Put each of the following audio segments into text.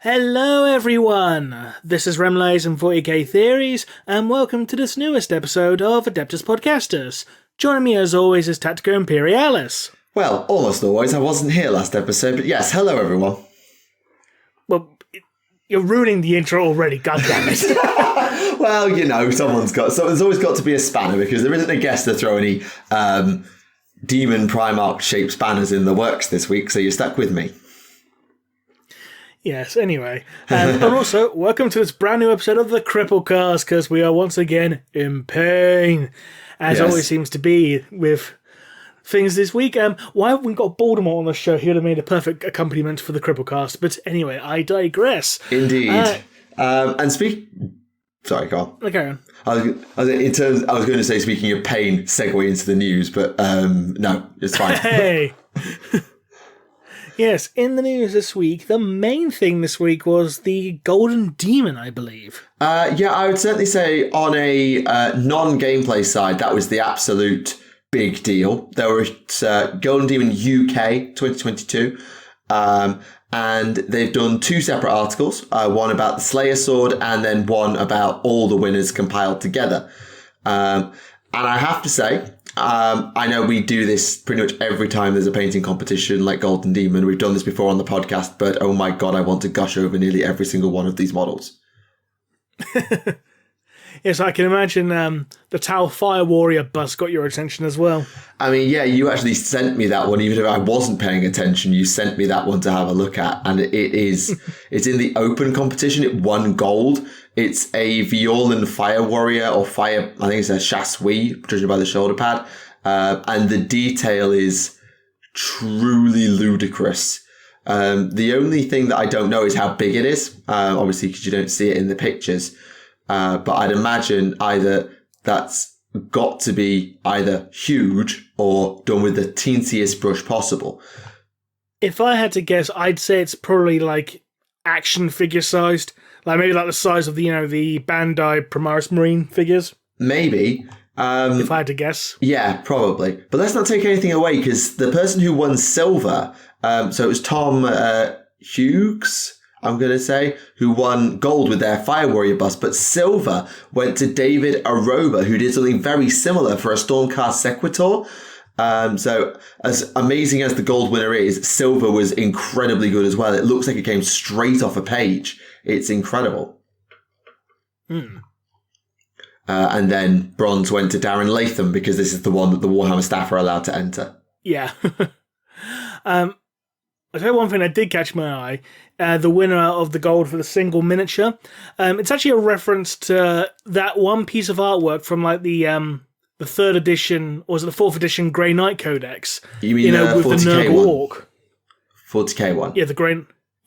Hello everyone, this is Remleiz and 40k Theories, and welcome to this newest episode of Adeptus Podcastus. Joining me as always is Tactica Imperialis. Well, almost always. I wasn't here last episode, but yes, hello everyone. Well, you're ruining the intro already, goddammit. Well, you know, there's always got to be a spanner, because there isn't a guest to throw any demon Primarch shaped spanners in the works this week, so you're stuck with me. Yes, anyway. And also, welcome to this brand new episode of the Cripplecast, because we are once again in pain, as always seems to be with things this week. Why haven't we got Baltimore on the show? He would have made a perfect accompaniment for the Cripplecast. But anyway, I digress. Indeed. Sorry, go on. Okay, on. I was going to say, speaking of pain, segue into the news, but no, it's fine. Hey! Yes, in the news this week, the main thing this week was the Golden Demon, I believe. Yeah, I would certainly say on a non-gameplay side, that was the absolute big deal. There was Golden Demon UK 2022, and they've done two separate articles, one about the Slayer Sword and then one about all the winners compiled together. And I have to say, I know we do this pretty much every time there's a painting competition like Golden Demon. We've done this before on the podcast, but oh my god, I want to gush over nearly every single one of these models. Yes, I can imagine the Tau Fire Warrior bust got your attention as well. I mean, yeah, you actually sent me that one, even if I wasn't paying attention. You sent me that one to have a look at, and it's in the open competition. It won gold. It's a Violan Fire Warrior, or Fire, I think it's a Chasui, judging by the shoulder pad. And the detail is truly ludicrous. The only thing that I don't know is how big it is, obviously, because you don't see it in the pictures. But I'd imagine either that's got to be either huge or done with the teensiest brush possible. If I had to guess, I'd say it's probably like action figure sized. Like maybe like the size of the Bandai Primaris Marine figures. Maybe. If I had to guess. Yeah, probably. But let's not take anything away, because the person who won silver, so it was Tom Hughes, I'm going to say, who won gold with their Fire Warrior bust, but silver went to David Aroba, who did something very similar for a Stormcast Sequitor. So as amazing as the gold winner is, silver was incredibly good as well. It looks like it came straight off a page. It's incredible. And then bronze went to Darren Latham, because this is the one that the Warhammer staff are allowed to enter. Yeah. I'll tell you one thing that did catch my eye. The winner of the gold for the single miniature. It's actually a reference to that one piece of artwork from like the 3rd edition, or was it the 4th edition Grey Knight Codex? You mean with 40k the Nurgle one? Orc. 40k one? Yeah,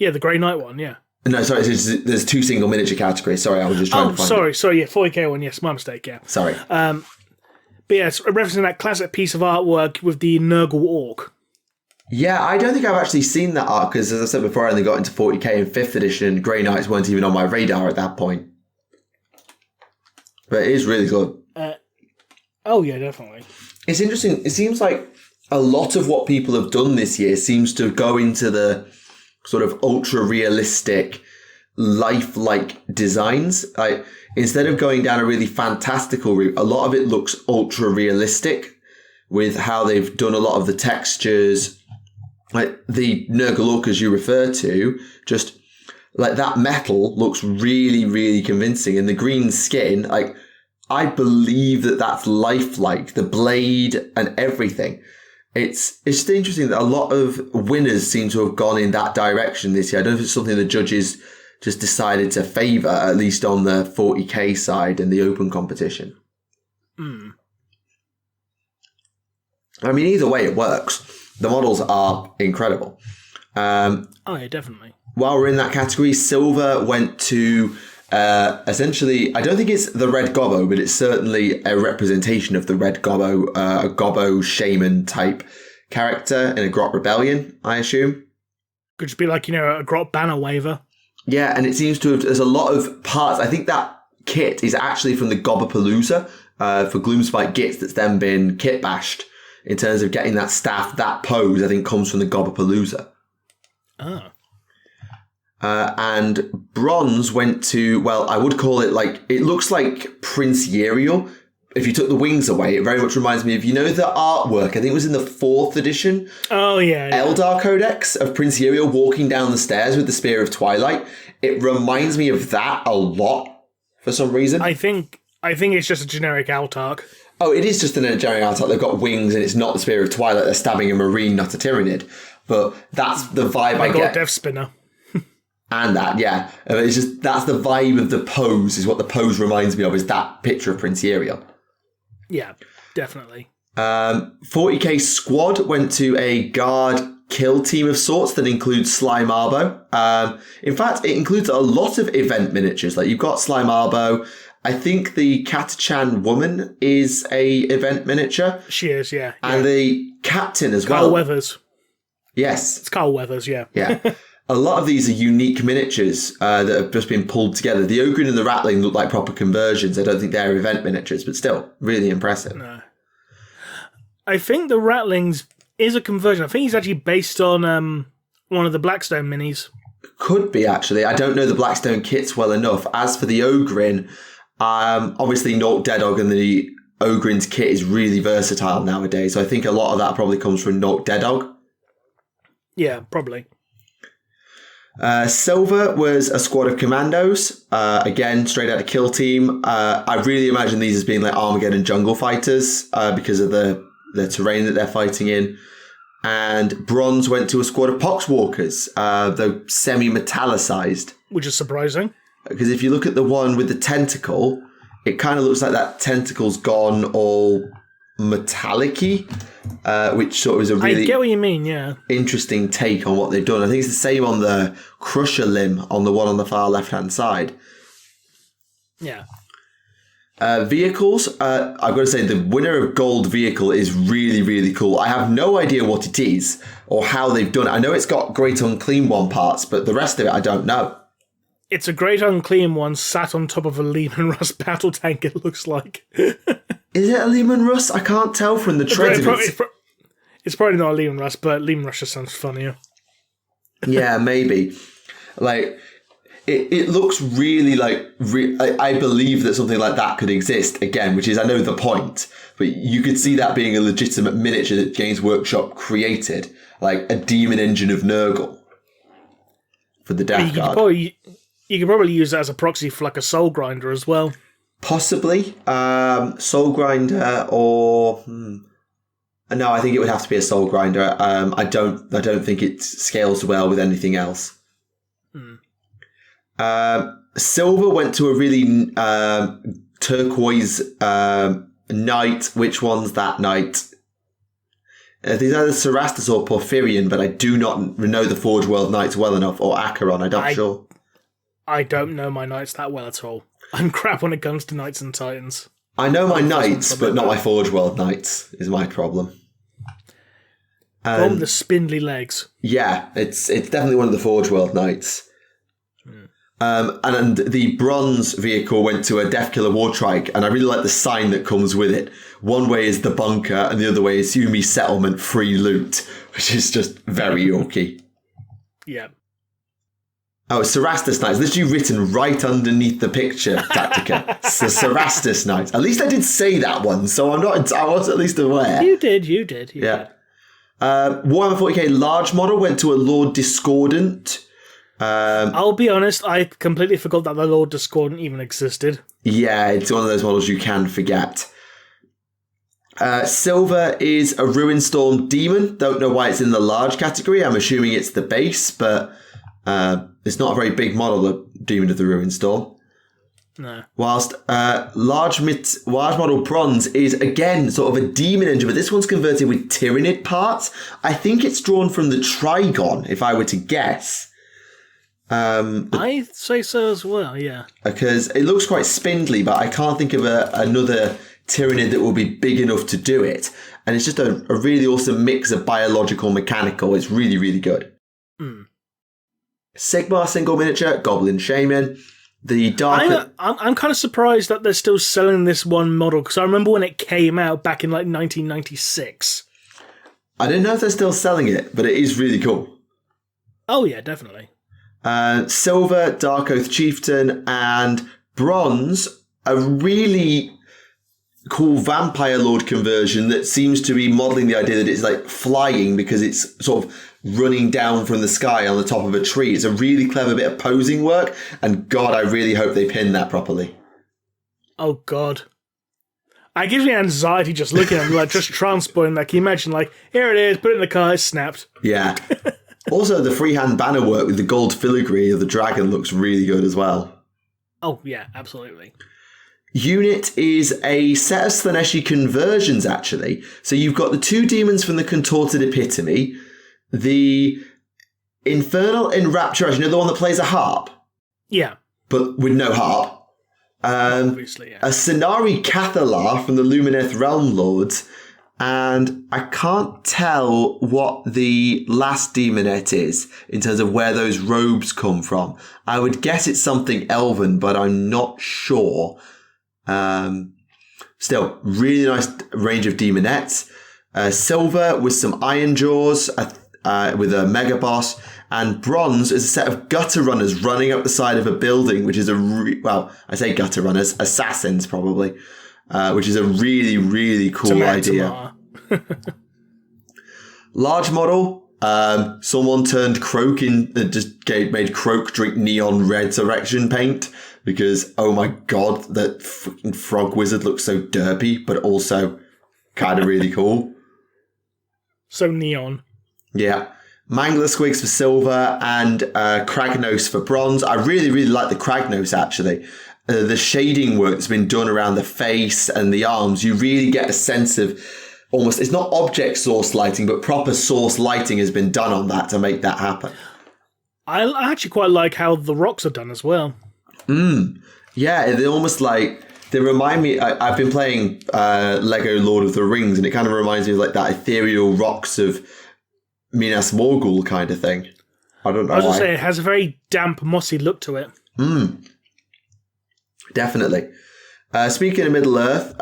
the Grey Knight one, yeah. No, sorry, there's two single miniature categories. Sorry, I was just trying to find sorry, yeah, 40k one, yes, my mistake, yeah. Sorry. But yeah, it's referencing that classic piece of artwork with the Nurgle Orc. Yeah, I don't think I've actually seen that art, because as I said before, I only got into 40k in 5th edition. Grey Knights weren't even on my radar at that point. But it is really good. Oh yeah, definitely. It's interesting. It seems like a lot of what people have done this year seems to go into the sort of ultra-realistic, lifelike designs. Like, instead of going down a really fantastical route, a lot of it looks ultra-realistic with how they've done a lot of the textures. Like the Nurgle Orc, as you refer to, just like that metal looks really, really convincing. And the green skin, like, I believe that that's lifelike, the blade and everything. It's just interesting that a lot of winners seem to have gone in that direction this year. I don't know if it's something the judges just decided to favour, at least on the 40k side and the open competition. I mean, either way, it works. The models are incredible. Oh yeah, definitely. While we're in that category, silver went to essentially, I don't think it's the Red Gobbo, but it's certainly a representation of the Red Gobbo, a Gobbo shaman type character in a Grot Rebellion, I assume. Could just be like, a Grot banner waver. Yeah, and it seems to have, there's a lot of parts. I think that kit is actually from the Gobbapalooza for Gloomspite Gits that's then been kit bashed. In terms of getting that staff, that pose, I think, comes from the Gobbapalooza. Oh. And bronze went to, well, I would call it it looks like Prince Uriel. If you took the wings away, it very much reminds me of, the artwork, I think it was in the 4th edition. Oh, yeah. Eldar Codex of Prince Uriel walking down the stairs with the Spear of Twilight. It reminds me of that a lot for some reason. I think it's just a generic Altarch. Oh, it is just a generic Altarch. They've got wings and it's not the Spear of Twilight. They're stabbing a Marine, not a Tyranid. But that's the vibe I get. Death Spinner. And that, yeah. It's just, that's the vibe of the pose, is what the pose reminds me of, is that picture of Prince Uriel. Yeah, definitely. 40k squad went to a guard kill team of sorts that includes Slime Arbo. In fact, it includes a lot of event miniatures. Like, you've got Slime Arbo. I think the Katachan woman is a event miniature. She is, yeah. And the captain as well. Carl Weathers. Yes. It's Carl Weathers, yeah. Yeah. A lot of these are unique miniatures that have just been pulled together. The Ogre and the Ratling look like proper conversions. I don't think they're event miniatures, but still, really impressive. No. I think the Rattlings is a conversion. I think he's actually based on one of the Blackstone minis. Could be, actually. I don't know the Blackstone kits well enough. As for the Ogrin, obviously Nork Deadog and the Ogrin's kit is really versatile nowadays. So I think a lot of that probably comes from Nork Deadog. Yeah, probably. Silver was a squad of commandos, again, straight out of Kill Team. I really imagine these as being like Armageddon jungle fighters because of the terrain that they're fighting in. And bronze went to a squad of Poxwalkers, though semi-metallicized. Which is surprising. Because if you look at the one with the tentacle, it kind of looks like that tentacle's gone all metallic-y, which sort of is a really I get what you mean, yeah. interesting take on what they've done. I think it's the same on the Crusher limb on the one on the far left-hand side. Yeah. Vehicles, I've got to say, the winner of gold vehicle is really, really cool. I have no idea what it is or how they've done it. I know it's got Great Unclean One parts, but the rest of it I don't know. It's a Great Unclean One sat on top of a Lehman Russ battle tank, it looks like. Is it a Lehman Russ? I can't tell from the treads. It's probably not a Lehman Russ, but Lehman Russ just sounds funnier. Yeah, maybe. Like, it looks really like... I believe that something like that could exist, again, which is, I know the point, but you could see that being a legitimate miniature that Games Workshop created, like a demon engine of Nurgle for the Death Guard. You could probably use that as a proxy for like a Soul Grinder as well. Possibly. Soul Grinder or... No, I think it would have to be a Soul Grinder. I don't think it scales well with anything else. Silver went to a really turquoise knight. Which one's that knight? These are either Cerastus or Porphyrion, but I do not know the Forge World Knights well enough, or Acheron, I'm not sure. I don't know my knights that well at all. I'm crap when it comes to Knights and Titans. I know my knights, but not my Forge World Knights, is my problem. The spindly legs. Yeah, it's definitely one of the Forge World Knights. And the bronze vehicle went to a Deathkiller Wartrike, and I really like the sign that comes with it. One way is the bunker, and the other way is Yumi Settlement Free Loot, which is just very Yorkie. Yeah. Oh, Cerastus Knights. Literally written right underneath the picture, Tactica. So Cerastus Knights. At least I did say that one, so I was at least aware. You did. Yeah. Warhammer 40k large model went to a Lord Discordant. I'll be honest, I completely forgot that the Lord Discordant even existed. Yeah, it's one of those models you can forget. Silver is a Ruinstorm Demon. Don't know why it's in the large category. I'm assuming it's the base, but it's not a very big model, the Demon of the Ruinstorm. No. Whilst large model bronze is, again, sort of a demon engine, but this one's converted with Tyranid parts. I think it's drawn from the Trigon, if I were to guess. I'd say so as well, yeah. Because it looks quite spindly, but I can't think of another Tyranid that will be big enough to do it. And it's just a really awesome mix of biological mechanical. It's really, really good. Sigmar single miniature, Goblin Shaman. The darker... I'm kind of surprised that they're still selling this one model, because I remember when it came out back in like 1996. I don't know if they're still selling it, but it is really cool. Oh yeah, definitely. Silver, Dark Oath Chieftain, and bronze, a really cool Vampire Lord conversion that seems to be modelling the idea that it's like flying because it's sort of running down from the sky on the top of a tree. It's a really clever bit of posing work, and God, I really hope they pin that properly. Oh, God. It gives me anxiety just looking at them, like just transporting. Like, you imagine, like, here it is, put it in the car, it's snapped. Yeah. Also, the freehand banner work with the gold filigree of the dragon looks really good as well. Oh, yeah, absolutely. Unit is a set of Slaneshi conversions, actually. So you've got the 2 demons from the Contorted Epitome, the Infernal Enrapture, the one that plays a harp? Yeah. But with no harp. Obviously, yeah. A Cenari Cathalar from the Lumineth Realm Lords, and I can't tell what the last demonette is in terms of where those robes come from. I would guess it's something elven, but I'm not sure. Still, really nice range of demonettes. Silver with some Iron Jaws with a Mega Boss, and bronze is a set of gutter runners running up the side of a building, which is I say gutter runners, assassins probably, which is a really, really cool idea. Large model, someone turned Croak made Croak drink neon resurrection paint because, oh my God, that fucking frog wizard looks so derpy, but also kind of really cool. So neon. Yeah. Mangler Squigs for silver and Kragnos for bronze. I really, really like the Kragnos, actually. The shading work that's been done around the face and the arms, you really get a sense of almost, it's not object source lighting, but proper source lighting has been done on that to make that happen. I actually quite like how the rocks are done as well. Yeah, they're almost like, they remind me, I've been playing Lego Lord of the Rings, and it kind of reminds me of like that ethereal rocks of Minas Morgul kind of thing. I don't know. I was going to say, it has a very damp, mossy look to it. Definitely. Speaking of Middle Earth,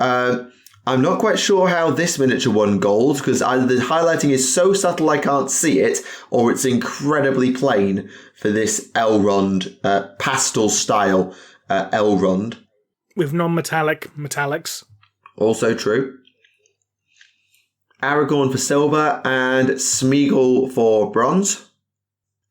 I'm not quite sure how this miniature won gold, because either the highlighting is so subtle I can't see it, or it's incredibly plain for this Elrond, pastel style Elrond. With non-metallic metallics. Also true. Aragorn for silver and Smeagol for bronze.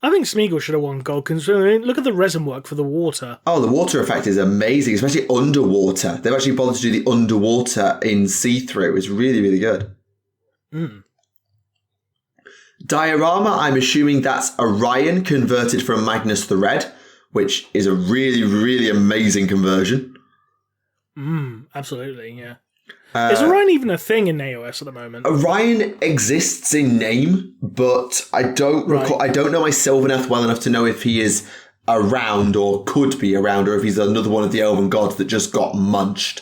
I think Smeagol should have won gold, considering look at the resin work for the water. Oh, the water effect is amazing, especially underwater. They've actually bothered to do the underwater in see-through. It's really, really good. Diorama, I'm assuming that's Orion converted from Magnus the Red, which is a really, really amazing conversion. Absolutely, yeah. Is Orion even a thing in AOS at the moment? Orion exists in name, but I don't recall. I don't know my Sylvaneth well enough to know if he is around or could be around, or if he's another one of the elven gods that just got munched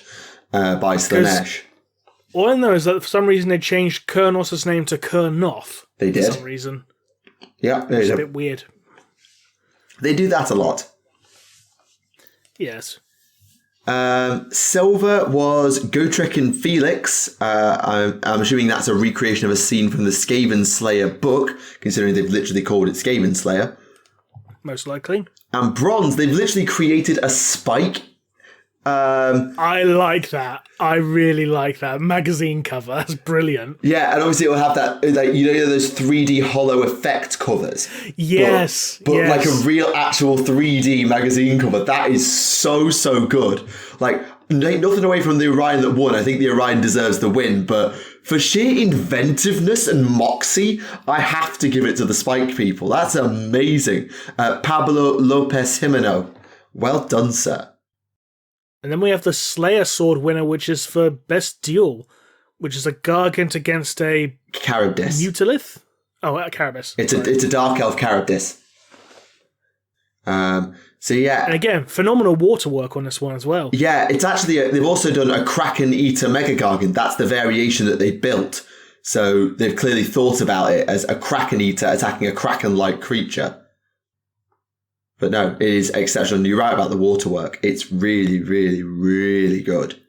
by Slanesh. All I know is that for some reason they changed Kurnos' name to Kurnoth. They did. For some reason. Yeah, it's a bit weird. They do that a lot. Yes. Silver was Gotrek and Felix. I'm assuming that's a recreation of a scene from the Skaven Slayer book, considering they've literally called it Skaven Slayer. Most likely. And bronze, they've literally created a spike. I like that. I really like that. Magazine cover. That's brilliant. Yeah, and obviously it will have that, like, you know, those 3D hollow effect covers. Yes. But like a real actual 3D magazine cover. That is so, so good. Like, nothing away from the Orion that won. I think the Orion deserves the win. But for sheer inventiveness and moxie, I have to give it to the Spike people. That's amazing. Pablo Lopez Jimeno. Well done, sir. And then we have the Slayer Sword winner, which is for Best Duel, which is a Gargant against a... Charybdis. Mutilith? Oh, Charybdis. It's a Dark Elf Charybdis. So yeah. And again, phenomenal water work on this one as well. Yeah, it's actually... they've also done a Kraken Eater Mega Gargant. That's the variation that they built. So they've clearly thought about it as a Kraken Eater attacking a Kraken-like creature. But no, it is exceptional. You're right about the waterwork. It's really, really, really good.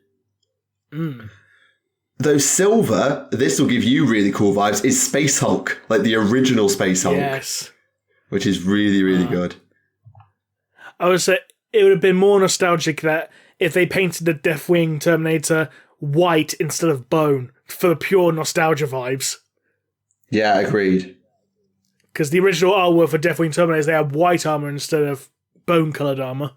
Though silver, this will give you really cool vibes, is Space Hulk, like the original Space Hulk. Yes. Which is really, really good. I would say it would have been more nostalgic that if they painted the Deathwing Terminator white instead of bone for the pure nostalgia vibes. Yeah, agreed. Because the original artwork for Deathwing Terminators, they had white armor instead of bone-coloured armor.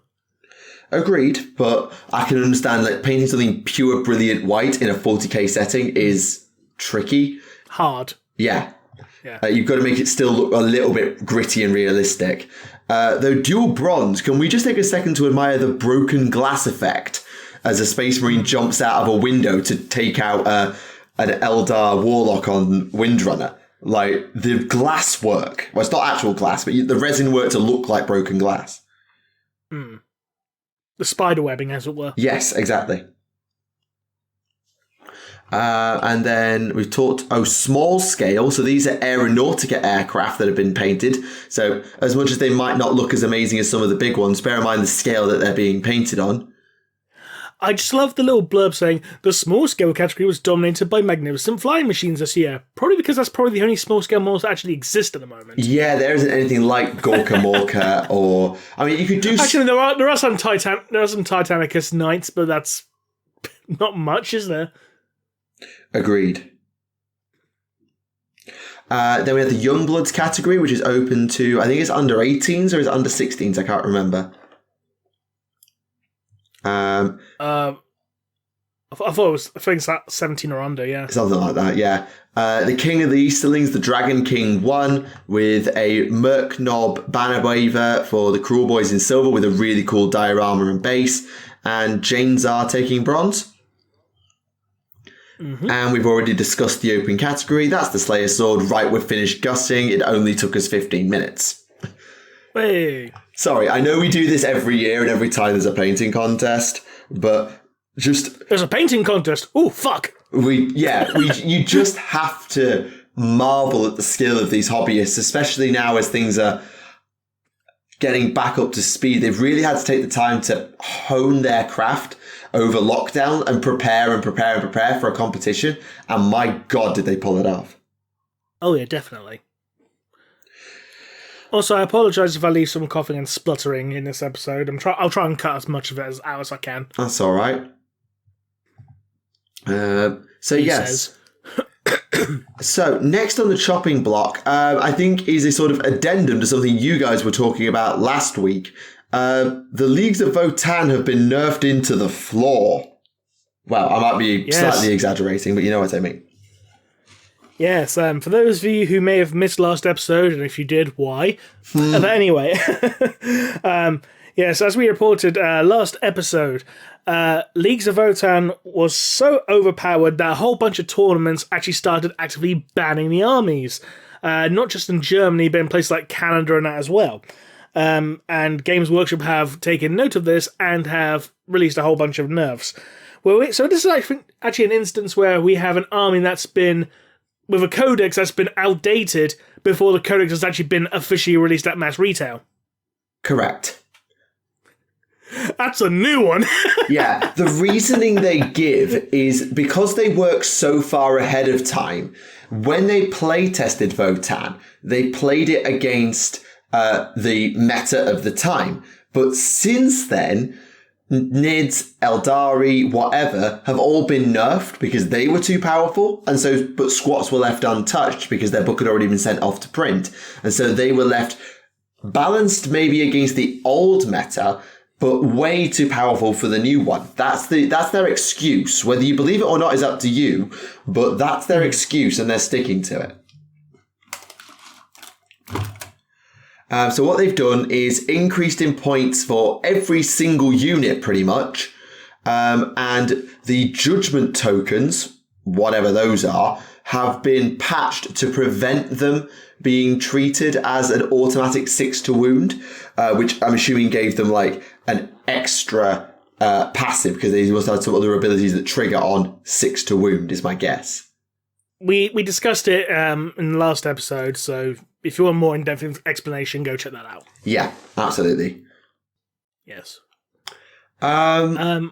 Agreed, but I can understand that painting something pure, brilliant white in a 40k setting is tricky. Hard. Yeah. Yeah. You've got to make it still look a little bit gritty and realistic. Though dual bronze, can we just take a second to admire the broken glass effect as a Space Marine jumps out of a window to take out an Eldar Warlock on Windrunner? Like, the glass work. Well, it's not actual glass, but the resin work to look like broken glass. Mm. The spider webbing, as it were. Yes, exactly. And then we've talked, small scale. So these are Aeronautica aircraft that have been painted. So as much as they might not look as amazing as some of the big ones, bear in mind the scale that they're being painted on. I just love the little blurb saying the small scale category was dominated by magnificent flying machines this year. Probably because that's probably the only small scale models that actually exist at the moment. Yeah, there isn't anything like Gorka Morka or... I mean, you could do... Actually, there are some Titanicus Knights, but that's not much, is there? Agreed. Then we have the Youngbloods category, which is open to, I think it's under 18s or is it under 16s? I can't remember. I thought it was, I think it's 17 or under, yeah. Something like that, yeah. The King of the Easterlings, the Dragon King 1, with a Merc Knob banner waver for the Cruel Boys in silver with a really cool diorama and base, and Jane Czar taking bronze. Mm-hmm. And we've already discussed the open category. That's the Slayer Sword. Right, we're finished gussing. It only took us 15 minutes. Hey. Sorry, I know we do this every year and every time there's a painting contest, but just... There's a painting contest? Oh, fuck. You just have to marvel at the skill of these hobbyists, especially now as things are getting back up to speed. They've really had to take the time to hone their craft over lockdown and prepare for a competition. And my God, did they pull it off. Oh, yeah, definitely. Also, I apologise if I leave some coughing and spluttering in this episode. I'll try and cut as much of it out as I can. That's all right. Yes. So, next on the chopping block, I think is a sort of addendum to something you guys were talking about last week. The Leagues of Votann have been nerfed into the floor. Well, I might be slightly exaggerating, but you know what I mean. Yes, for those of you who may have missed last episode, and if you did, why? But anyway, yes, as we reported last episode, Leagues of Votann was so overpowered that a whole bunch of tournaments actually started actively banning the armies. Not just in Germany, but in places like Canada and that as well. And Games Workshop have taken note of this and have released a whole bunch of nerfs. So this is actually an instance where we have an army that's been... with a codex that's been outdated before the codex has actually been officially released at mass retail. Correct. That's a new one. Yeah, the reasoning they give is because they work so far ahead of time. When they play tested Votann, they played it against the meta of the time. But since then... Nids, Eldari, whatever, have all been nerfed because they were too powerful, and so but squats were left untouched because their book had already been sent off to print, and so they were left balanced maybe against the old meta, but way too powerful for the new one. That's their excuse. Whether you believe it or not is up to you, but that's their excuse, and they're sticking to it. So what they've done is increased in points for every single unit, pretty much. And the judgment tokens, whatever those are, have been patched to prevent them being treated as an automatic 6 to wound, which I'm assuming gave them like an extra passive because they must have some other abilities that trigger on 6 to wound, is my guess. We discussed it in the last episode, so if you want more in-depth explanation, go check that out. Yeah, absolutely. Yes. And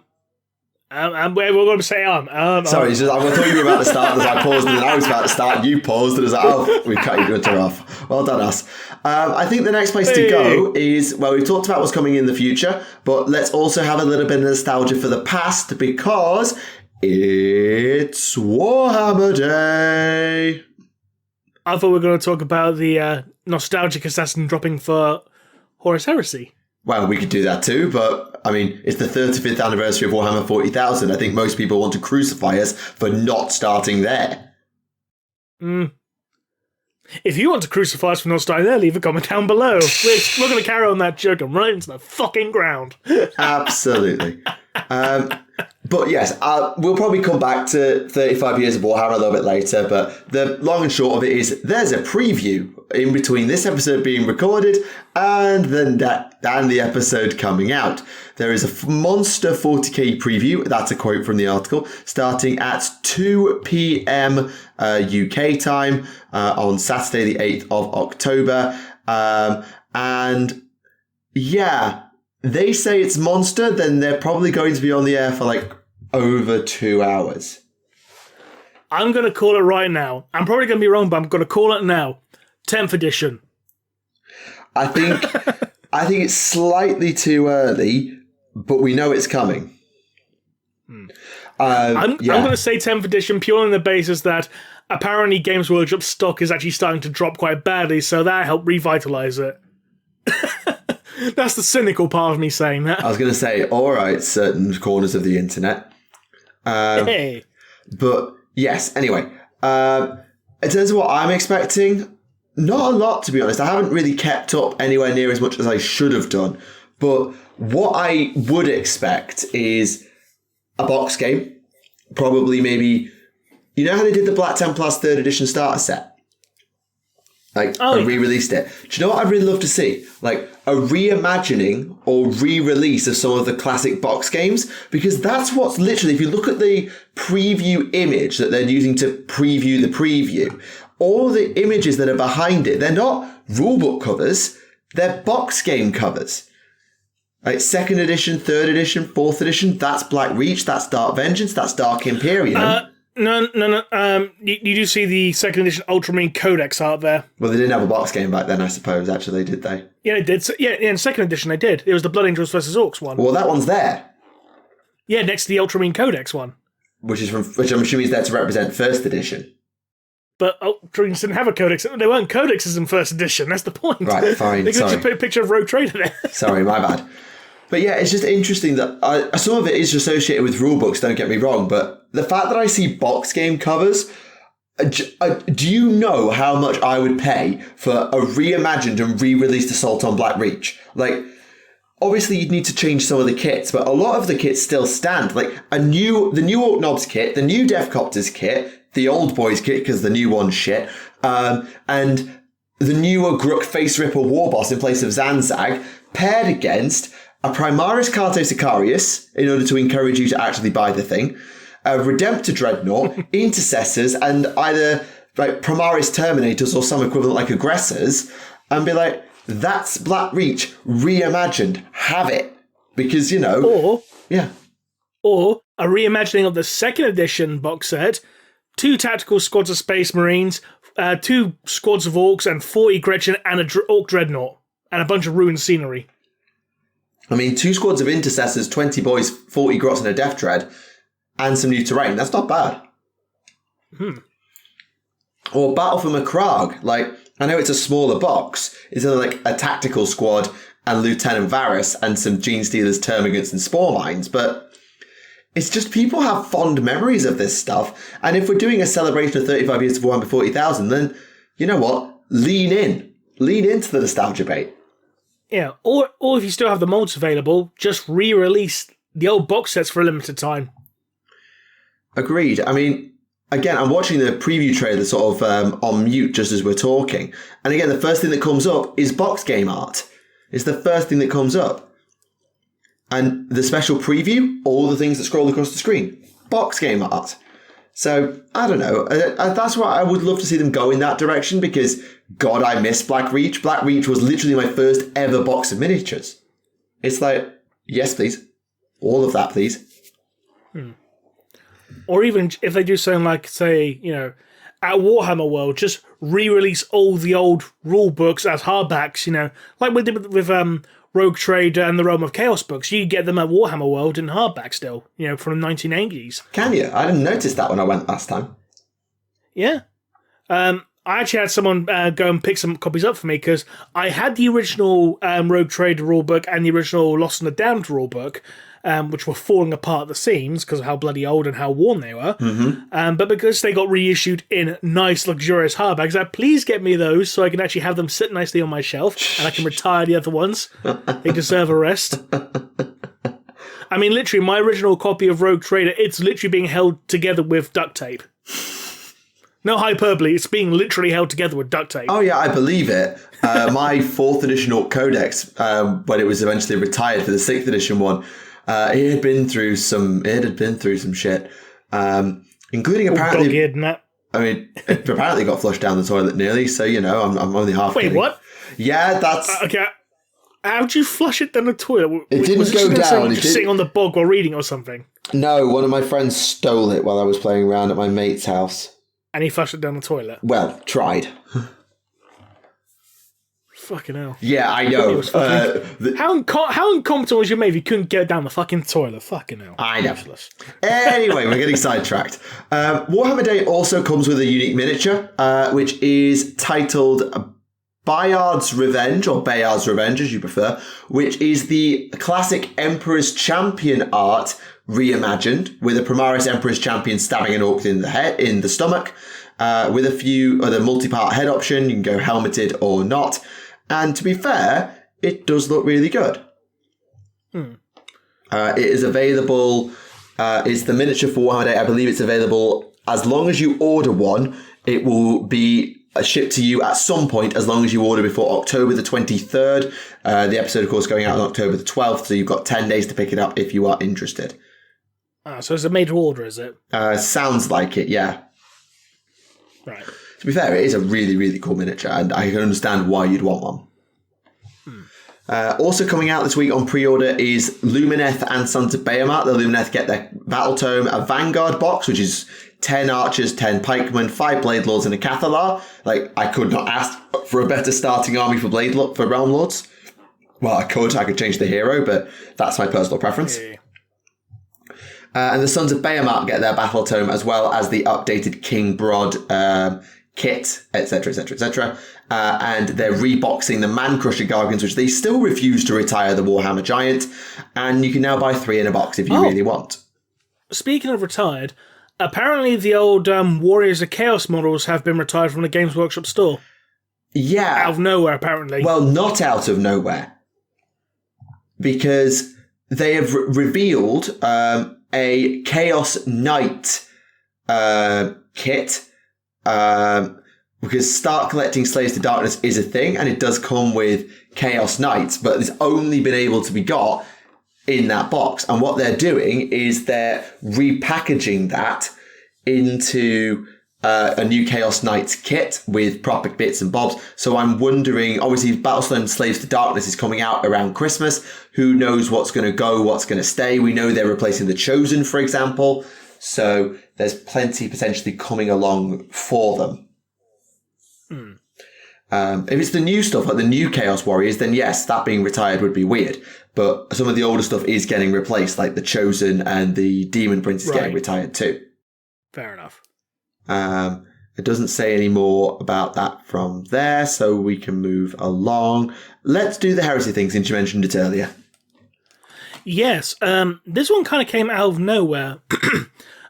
We're going to say Sorry, I thought you were about to start, as I paused, and then I was about to start, and you paused, and it was like, oh, we cut you off. Well done, us. I think the next place to go is, well, we've talked about what's coming in the future, but let's also have a little bit of nostalgia for the past, because it's Warhammer Day. I thought we were going to talk about the nostalgic assassin dropping for Horus Heresy. Well, we could do that too, but, I mean, it's the 35th anniversary of Warhammer 40,000. I think most people want to crucify us for not starting there. If you want to crucify us for not starting there, leave a comment down below. We're going to carry on that joke and run it into the fucking ground. Absolutely. But yes, we'll probably come back to 35 years of Warhammer a little bit later, but the long and short of it is there's a preview in between this episode being recorded and the episode coming out. There is a monster 40k preview, that's a quote from the article, starting at 2 p.m. UK time on Saturday the 8th of October. And yeah, they say it's monster, then they're probably going to be on the air for like over 2 hours. I'm going to call it right now. I'm probably going to be wrong, but I'm going to call it now. 10th edition. I think it's slightly too early, but we know it's coming. I'm going to say 10th edition purely on the basis that apparently Games Workshop stock is actually starting to drop quite badly, so that helped revitalize it. That's the cynical part of me saying that. I was going to say, all right, certain corners of the internet. Hey. But yes, anyway, in terms of what I'm expecting, not a lot, to be honest. I haven't really kept up anywhere near as much as I should have done. But what I would expect is a box game. Probably maybe, you know how they did the Black Templars 3rd edition starter set? Re-released it. Do you know what I'd really love to see? Like a reimagining or re-release of some of the classic box games, because that's what's literally, if you look at the preview image that they're using to preview the preview, all the images that are behind it, they're not rulebook covers, they're box game covers. Like 2nd edition, 3rd edition, 4th edition, that's Black Reach, that's Dark Vengeance, that's Dark Imperium. No. You do see the 2nd edition Ultramarine Codex out there. Well, they didn't have a box game back then, I suppose, actually, did they? Yeah, they did. So, yeah, in 2nd edition they did. It was the Blood Angels vs. Orcs one. Well, that one's there. Yeah, next to the Ultramarine Codex one. Which I'm assuming is there to represent 1st edition. But Ultramarines didn't have a codex. They weren't codexes in 1st edition, that's the point. Right, fine, They could just put a picture of Rogue Trader there. Sorry, my bad. But yeah, it's just interesting that some of it is associated with rulebooks, don't get me wrong, but the fact that I see box game covers, do you know how much I would pay for a reimagined and re-released Assault on Black Reach? Like, obviously you'd need to change some of the kits, but a lot of the kits still stand. Like the new Orc Knobs kit, the new Deathcopters kit, the Old Boys kit because the new one's shit, and the newer Gruk Face Ripper Warboss in place of Zanzag, paired against a Primaris Cato Sicarius, in order to encourage you to actually buy the thing, a Redemptor Dreadnought, Intercessors, and either like Primaris Terminators or some equivalent like Aggressors, and be like, that's Black Reach reimagined. Have it. Because, you know... Or a reimagining of the 2nd edition box set, 2 tactical squads of Space Marines, 2 squads of Orcs, and 40 Gretchen, and an Orc Dreadnought, and a bunch of ruined scenery. I mean, 2 squads of Intercessors, 20 boys, 40 grots, and a Death Dread, and some new terrain. That's not bad. Or Battle for Macragge. Like, I know it's a smaller box. It's like a tactical squad and Lieutenant Varys and some Gene Stealers, Termagants, and Spore Mines, but it's just people have fond memories of this stuff. And if we're doing a celebration of 35 years of Warhammer 40,000, then, you know what? Lean in. Lean into the nostalgia bait. Yeah, or if you still have the molds available, just re-release the old box sets for a limited time. Agreed. I mean, again, I'm watching the preview trailer sort of on mute just as we're talking. And again, the first thing that comes up is box game art. It's the first thing that comes up. And the special preview, all the things that scroll across the screen, box game art. So, I don't know. That's why I would love to see them go in that direction, because, God, I miss Black Reach. Black Reach was literally my first ever box of miniatures. It's like, yes, please. All of that, please. Or even if they do something like, say, at Warhammer World, just re-release all the old rule books as hardbacks, like we did with Rogue Trader and the Realm of Chaos books. You get them at Warhammer World in hardback still, from the 1980s. Can you? I didn't notice that when I went last time. Yeah. I actually had someone go and pick some copies up for me because I had the original Rogue Trader rulebook and the original Lost and the Damned rulebook, which were falling apart at the seams because of how bloody old and how worn they were. Mm-hmm. But because they got reissued in nice, luxurious hardbacks, please get me those so I can actually have them sit nicely on my shelf and I can retire the other ones. They deserve a rest. I mean, literally, my original copy of Rogue Trader, it's literally being held together with duct tape. No hyperbole, it's being literally held together with duct tape. Oh yeah, I believe it. My 4th edition Orc Codex, when it was eventually retired for the 6th edition one, it had been through some shit, including apparently. Dog-eared and that. I mean, it apparently got flushed down the toilet nearly. So I'm only half. Wait, kidding. what? Yeah, that's okay. How'd you flush it down the toilet? It didn't go down. It just sitting on the bog while reading or something. No, one of my friends stole it while I was playing around at my mate's house. And he flushed it down the toilet. Well, tried. Fucking hell. Yeah, I know. How incompetent was your mate if you couldn't get it down the fucking toilet? Fucking hell. I know. Anyway, we're getting sidetracked. Warhammer Day also comes with a unique miniature, which is titled Bayard's Revenge, or Bayard's Revenge, as you prefer, which is the classic Emperor's Champion art reimagined, with a Primaris Emperor's Champion stabbing an orc in the stomach, with a few other multi-part head option. You can go helmeted or not. And to be fair, it does look really good. It is available. It's the miniature for Warhammer Day. I believe it's available as long as you order one. It will be shipped to you at some point as long as you order before October the 23rd. The episode, of course, going out on October the 12th, so you've got 10 days to pick it up if you are interested. So it's a made to order, is it? Sounds like it, yeah. Right. To be fair, it is a really, really cool miniature, and I can understand why you'd want one. Also coming out this week on pre-order is Lumineth and Sons of Behemoth. The Lumineth get their Battle Tome, a Vanguard box, which is 10 archers, 10 pikemen, 5 blade lords, and a Cathalar. I could not ask for a better starting army for Realm Lords. Well, I could change the hero, but that's my personal preference. Yeah. And the Sons of Behemoth get their Battle Tome, as well as the updated King Brod kit, etc., etc., etc. And they're reboxing the Man Crusher Gargants, which they still refuse to retire the Warhammer Giant. And you can now buy 3 in a box if you really want. Speaking of retired, apparently the old Warriors of Chaos models have been retired from the Games Workshop store. Yeah. Out of nowhere, apparently. Well, not out of nowhere. Because they have revealed a Chaos Knight kit. Because start collecting Slaves to Darkness is a thing, and it does come with Chaos Knights, but it's only been able to be got in that box. And what they're doing is they're repackaging that into a new Chaos Knights kit with proper bits and bobs. So I'm wondering, obviously Battlestone Slaves to Darkness is coming out around Christmas. Who knows what's going to go, what's going to stay? We know they're replacing the Chosen, for example. So there's plenty potentially coming along for them. If it's the new stuff, like the new Chaos Warriors, then yes, that being retired would be weird. But some of the older stuff is getting replaced, like the Chosen and the Demon Prince is getting retired too. Fair enough. It doesn't say any more about that from there, so we can move along. Let's do the heresy thing since you mentioned it earlier. Yes, this one kind of came out of nowhere.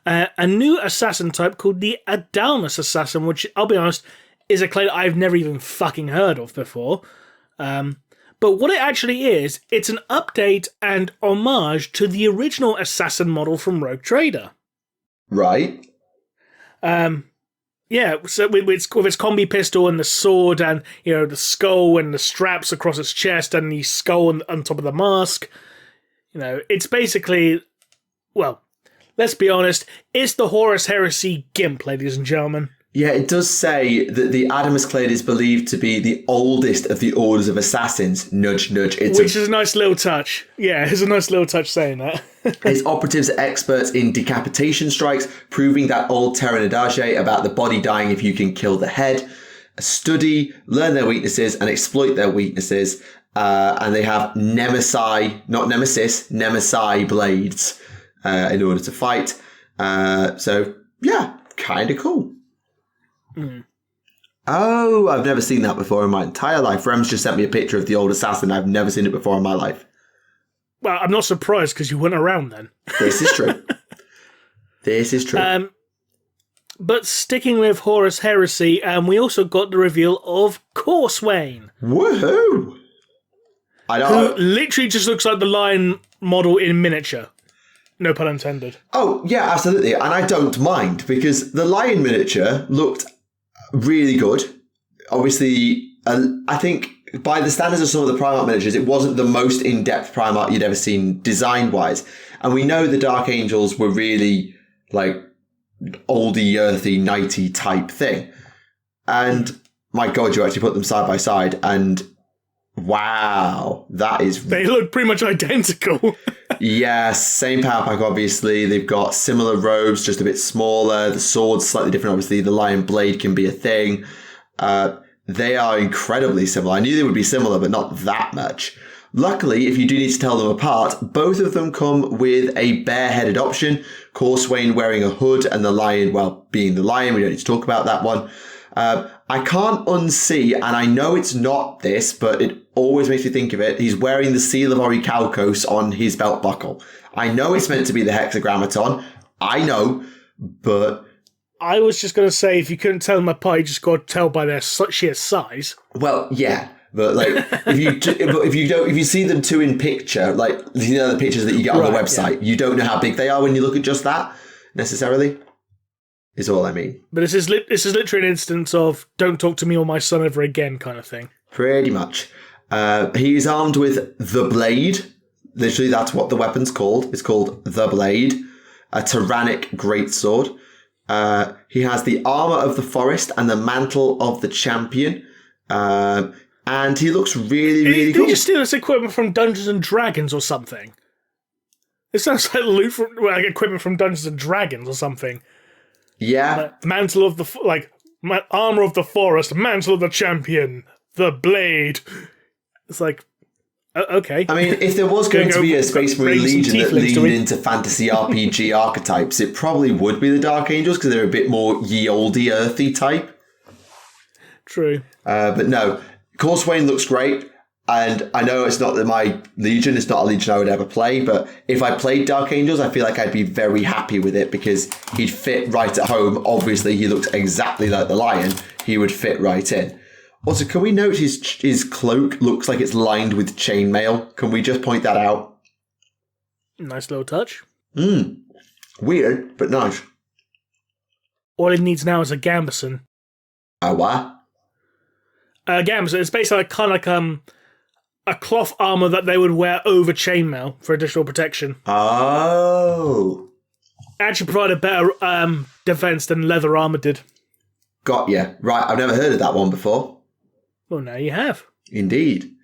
A new assassin type called the Adalmus Assassin, which, I'll be honest, is a clay that I've never even fucking heard of before. But what it actually is, it's an update and homage to the original assassin model from Rogue Trader. Right. Yeah, so with its combi pistol and the sword and, the skull and the straps across its chest and the skull on top of the mask. It's basically, well, let's be honest, it's the Horus Heresy gimp, ladies and gentlemen. Yeah, it does say that the Adamus Clade is believed to be the oldest of the orders of assassins. Nudge, nudge. Which is a nice little touch. Yeah, it's a nice little touch saying that. Its operatives are experts in decapitation strikes, proving that old Terran adage about the body dying if you can kill the head. Study, learn their weaknesses, and exploit their weaknesses. And they have Nemesis blades in order to fight. So, yeah, kind of cool. Mm. Oh, I've never seen that before in my entire life. Rem's just sent me a picture of the old assassin. I've never seen it before in my life. Well, I'm not surprised because you weren't around then. This is true. This is true. But sticking with Horus Heresy, we also got the reveal of Corswain. Woohoo! I know. Who literally just looks like the Lion model in miniature. No pun intended. Oh, yeah, absolutely. And I don't mind because the Lion miniature looked really good. Obviously, I think by the standards of some of the Primarch miniatures, it wasn't the most in-depth Primarch you'd ever seen design-wise. And we know the Dark Angels were really, like, oldie, earthy, knighty type thing. And, my God, you actually put them side by side, and wow, that is... They look pretty much identical. Yeah, same power pack, obviously. They've got similar robes, just a bit smaller. The sword's slightly different, obviously. The Lion Blade can be a thing. They are incredibly similar. I knew they would be similar, but not that much. Luckily, if you do need to tell them apart, both of them come with a bare-headed option. Corswain wearing a hood and the Lion, well, being the Lion. We don't need to talk about that one. I can't unsee, and I know it's not this, but it always makes me think of it. He's wearing the seal of Orichalcos on his belt buckle. I know it's meant to be the hexagrammaton. I know, but... I was just going to say, if you couldn't tell them apart, you just got to tell by their sheer size. Well, yeah, but like if you see them two in picture, like you know the pictures that you get on the website, you don't know how big they are when you look at just that necessarily. Is all I mean. But this is literally an instance of "don't talk to me or my son ever again" kind of thing. Pretty much. He is armed with the Blade. Literally, that's what the weapon's called. It's called the Blade, a tyrannic greatsword. He has the armor of the forest and the mantle of the champion. And he looks really, really cool. Did you steal this equipment from Dungeons and Dragons or something? It sounds like loot from like equipment from Dungeons and Dragons or something. Yeah. Mantle of the armor of the forest, mantle of the champion, the blade. It's like, okay. I mean, if there was going to be a Space Marine Legion that leaned into fantasy RPG archetypes, it probably would be the Dark Angels because they're a bit more ye olde earthy type. True. But no, Corswain looks great. And I know it's not my Legion, it's not a Legion I would ever play, but if I played Dark Angels, I feel like I'd be very happy with it because he'd fit right at home. Obviously, he looks exactly like the Lion. He would fit right in. Also, can we note his cloak looks like it's lined with chainmail? Can we just point that out? Nice little touch. Weird, but nice. All it needs now is a gambeson. A what? A gambeson. It's basically kind of like a cloth armor that they would wear over chainmail for additional protection. Oh. Actually provide a better defense than leather armor did. Got ya. Right, I've never heard of that one before. Well, now you have. Indeed.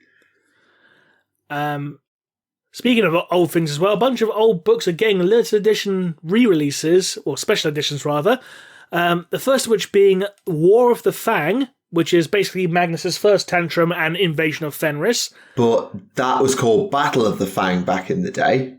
Speaking of old things as well, a bunch of old books are getting limited edition re-releases, or special editions rather. The first of which being War of the Fang, which is basically Magnus's first tantrum and invasion of Fenris. But that was called Battle of the Fang back in the day,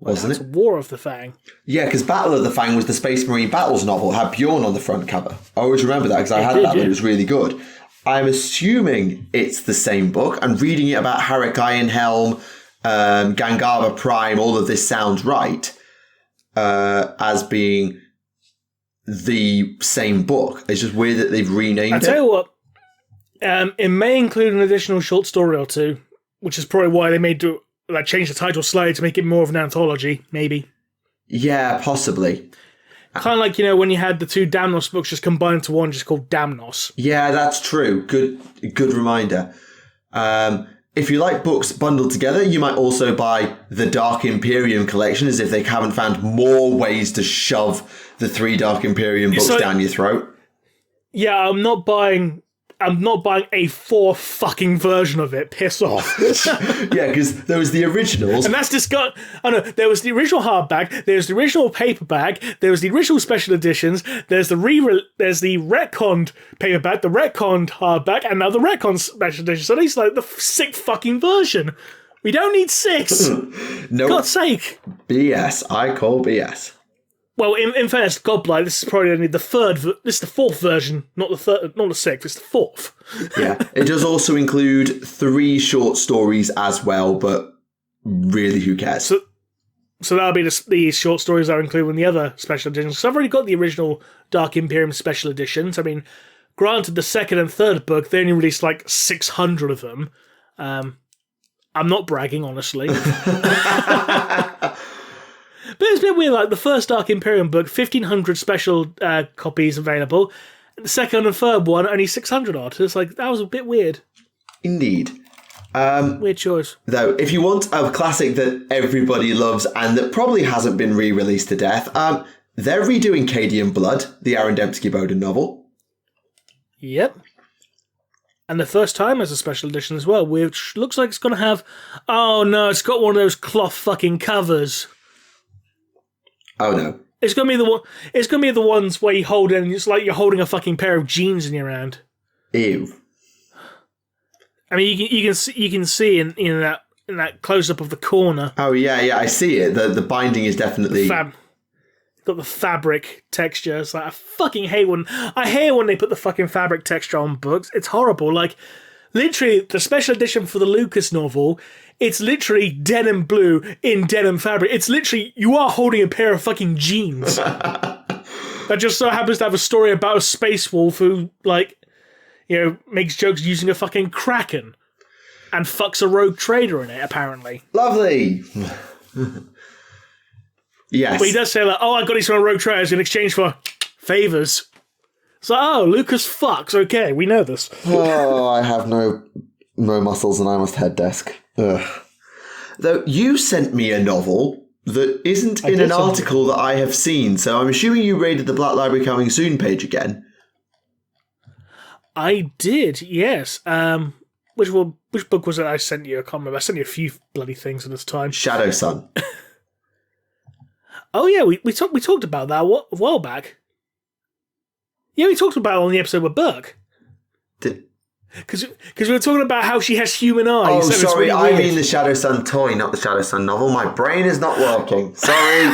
wasn't it? War of the Fang. Yeah, because Battle of the Fang was the Space Marine Battles novel, had Bjorn on the front cover. I always remember that because I had that when it was really good. I'm assuming it's the same book. I'm reading it about Harak Ironhelm, Gangava Prime, all of this sounds right, as being the same book. It's just weird that they've renamed it. I'll tell you what, it may include an additional short story or two, which is probably why they change the title slightly to make it more of an anthology, maybe. Yeah, possibly. Kind of like, when you had the two Damnos books just combined into one, just called Damnos. Yeah, that's true. Good reminder. If you like books bundled together, you might also buy the Dark Imperium collection, as if they haven't found more ways to shove the 3 Dark Imperium books down your throat. Yeah, I'm not buying a 4 fucking version of it. Piss off. Yeah, because there was the originals. And that's disgusting. Oh no, there was the original hardback, there's the original paperback, there was the original special editions, there's the retconned paperback, the retconned hardback, and now the retconned special edition. So it's like the sick fucking version. We don't need 6. No. God's sake. BS. I call BS. Well, in fairness, Godblight, this is probably only the 4th version, not the 3rd, not the 6th, it's the 4th. Yeah, it does also include 3 short stories as well, but really, who cares? So that'll be the short stories that are included in the other special editions. So I've already got the original Dark Imperium special editions. I mean, granted, the 2nd and 3rd book, they only released like 600 of them. I'm not bragging, honestly. But it's a bit weird, like the first Dark Imperium book, 1,500 special copies available. The second and third one, only 600 odd. It's like, that was a bit weird. Indeed. Weird choice. Though, if you want a classic that everybody loves and that probably hasn't been re-released to death, they're redoing Cadian Blood, the Aaron Dembski-Bowden novel. Yep. And the first time as a special edition as well, which looks like it's going to have... Oh no, it's got one of those cloth fucking covers. Oh no. It's gonna be the one. It's gonna be the ones where you hold it and it's like you're holding a fucking pair of jeans in your hand. Ew. I mean, you can see in that close up of the corner. Oh yeah, I see it. The binding is definitely got the fabric texture. It's like I fucking hate when they put the fucking fabric texture on books. It's horrible. Like literally the special edition for the Lucas novel. It's literally denim blue in denim fabric. It's literally, you are holding a pair of fucking jeans. That just so happens to have a story about a space wolf who, like, you know, makes jokes using a fucking kraken. And fucks a rogue trader in it, apparently. Lovely! Yes. But he does say, like, oh, I got these from a rogue traders in exchange for favours. So, oh, Lucas fucks. Okay, we know this. Oh, I have no muscles and I must head desk. Ugh. Though you sent me a novel that isn't in an article that I have seen, so I'm assuming you raided the Black Library Coming Soon page again. I did, yes. Which book was it I sent you? I can't remember. I sent you a few bloody things at this time. Shadowsun. Oh yeah, we talked about that a while back. Yeah, we talked about it on the episode with Burke. Because we were talking about how she has human eyes. Oh, sorry, really I mean the Shadowsun toy, not the Shadowsun novel. My brain is not working. Sorry.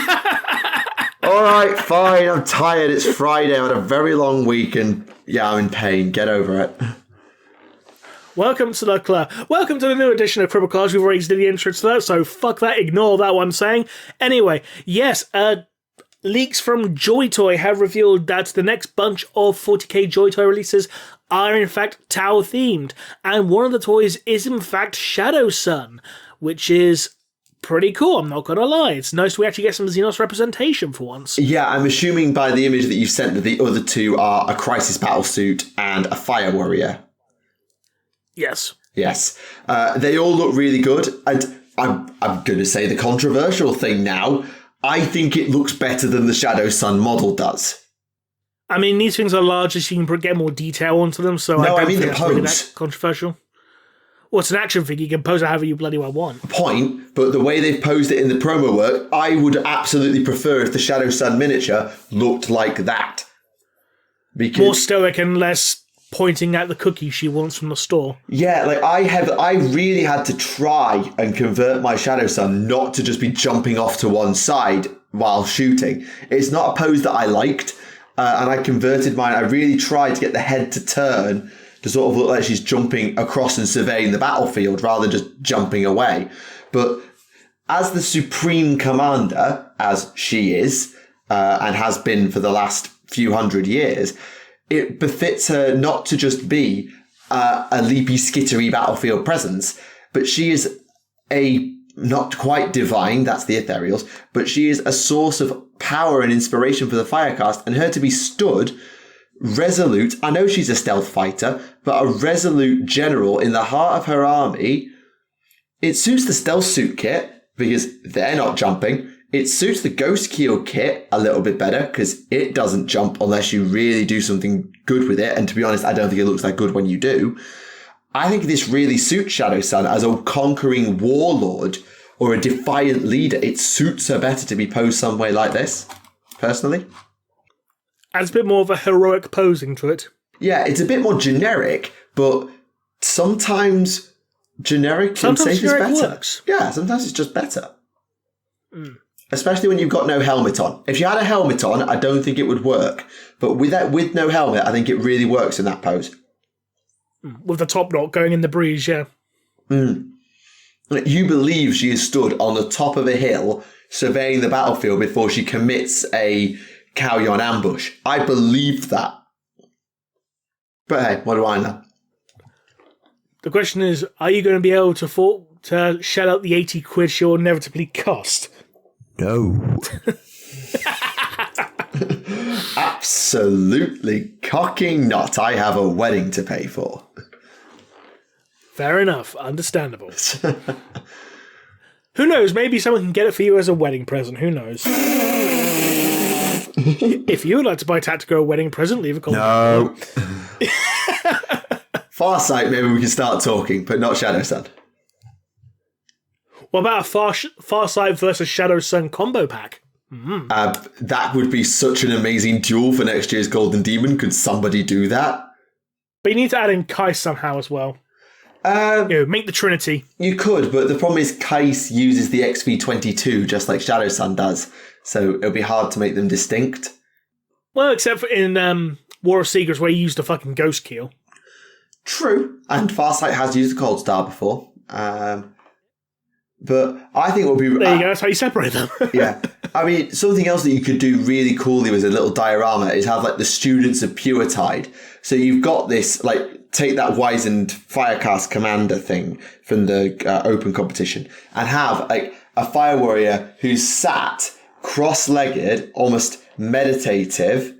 All right, fine. I'm tired. It's Friday. I had a very long week and, yeah, I'm in pain. Get over it. Welcome to the new edition of Cripple Cards. We've already did the intro to that, so fuck that. Ignore that what I'm saying. Anyway, yes, leaks from JoyToy have revealed that the next bunch of 40k JoyToy releases are in fact Tower themed, and one of the toys is in fact Shadowsun, which is pretty cool, I'm not gonna lie. It's nice we actually get some Xenos representation for once. Yeah, I'm assuming by the image that you've sent that the other two are a Crisis Battlesuit and a Fire Warrior. Yes. Yes. They all look really good, and I'm going to say the controversial thing now. I think it looks better than the Shadowsun model does. I mean, these things are larger, so you can get more detail onto them, so no, I don't mean think the that's pose. Really that controversial. Well, it's an action figure. You can pose it however you bloody well want. Point, but the way they've posed it in the promo work, I would absolutely prefer if the Shadowsun miniature looked like that. Because more stoic and less pointing at the cookie she wants from the store. Yeah, like I really had to try and convert my Shadowsun not to just be jumping off to one side while shooting. It's not a pose that I liked, and I converted mine. I really tried to get the head to turn to sort of look like she's jumping across and surveying the battlefield rather than just jumping away. But as the Supreme Commander, as she is, and has been for the last few hundred years, it befits her not to just be a leapy, skittery battlefield presence, but she is a not quite divine, that's the ethereals, but she is a source of power and inspiration for the Firecast, and her to be stood resolute. I know she's a stealth fighter, but a resolute general in the heart of her army. It suits the stealth suit kit because they're not jumping. It suits the Ghost Keel kit a little bit better because it doesn't jump unless you really do something good with it. And to be honest, I don't think it looks that good when you do. I think this really suits Shadowsun as a conquering warlord or a defiant leader. It suits her better to be posed some way like this, personally. Adds a bit more of a heroic posing to it. Yeah, it's a bit more generic, but sometimes generic can save is better. Works. Yeah, sometimes it's just better. Especially when you've got no helmet on. If you had a helmet on, I don't think it would work. But with no helmet, I think it really works in that pose. With the top knot going in the breeze, yeah. You believe she is stood on the top of a hill surveying the battlefield before she commits a Kauyon ambush. I believe that. But hey, what do I know? The question is, are you going to be able to shell out the 80 quid she'll inevitably cost? No. Absolutely cocking not. I have a wedding to pay for. Fair enough. Understandable. Who knows? Maybe someone can get it for you as a wedding present. Who knows? If you would like to buy Tactica a wedding present, leave a comment. No. Farsight, maybe we can start talking, but not Shadowsun. What about a Farsight versus Shadowsun combo pack? That would be such an amazing duel for next year's Golden Demon. Could somebody do that? But you need to add in Kais somehow as well. Make the Trinity. You could, but the problem is Kais uses the XV22 just like Shadowsun does, so it'll be hard to make them distinct. Well, except for in War of Seekers where he used a fucking Ghost Keel. True, and Farsight has used a Cold Star before. But I think it would be... There you go, that's how you separate them. Yeah. I mean, something else that you could do really coolly with a little diorama is have, like, the students of Pure Tide. So you've got this, like, take that Wizened Firecast Commander thing from the open competition and have, like, a Fire Warrior who's sat cross-legged, almost meditative,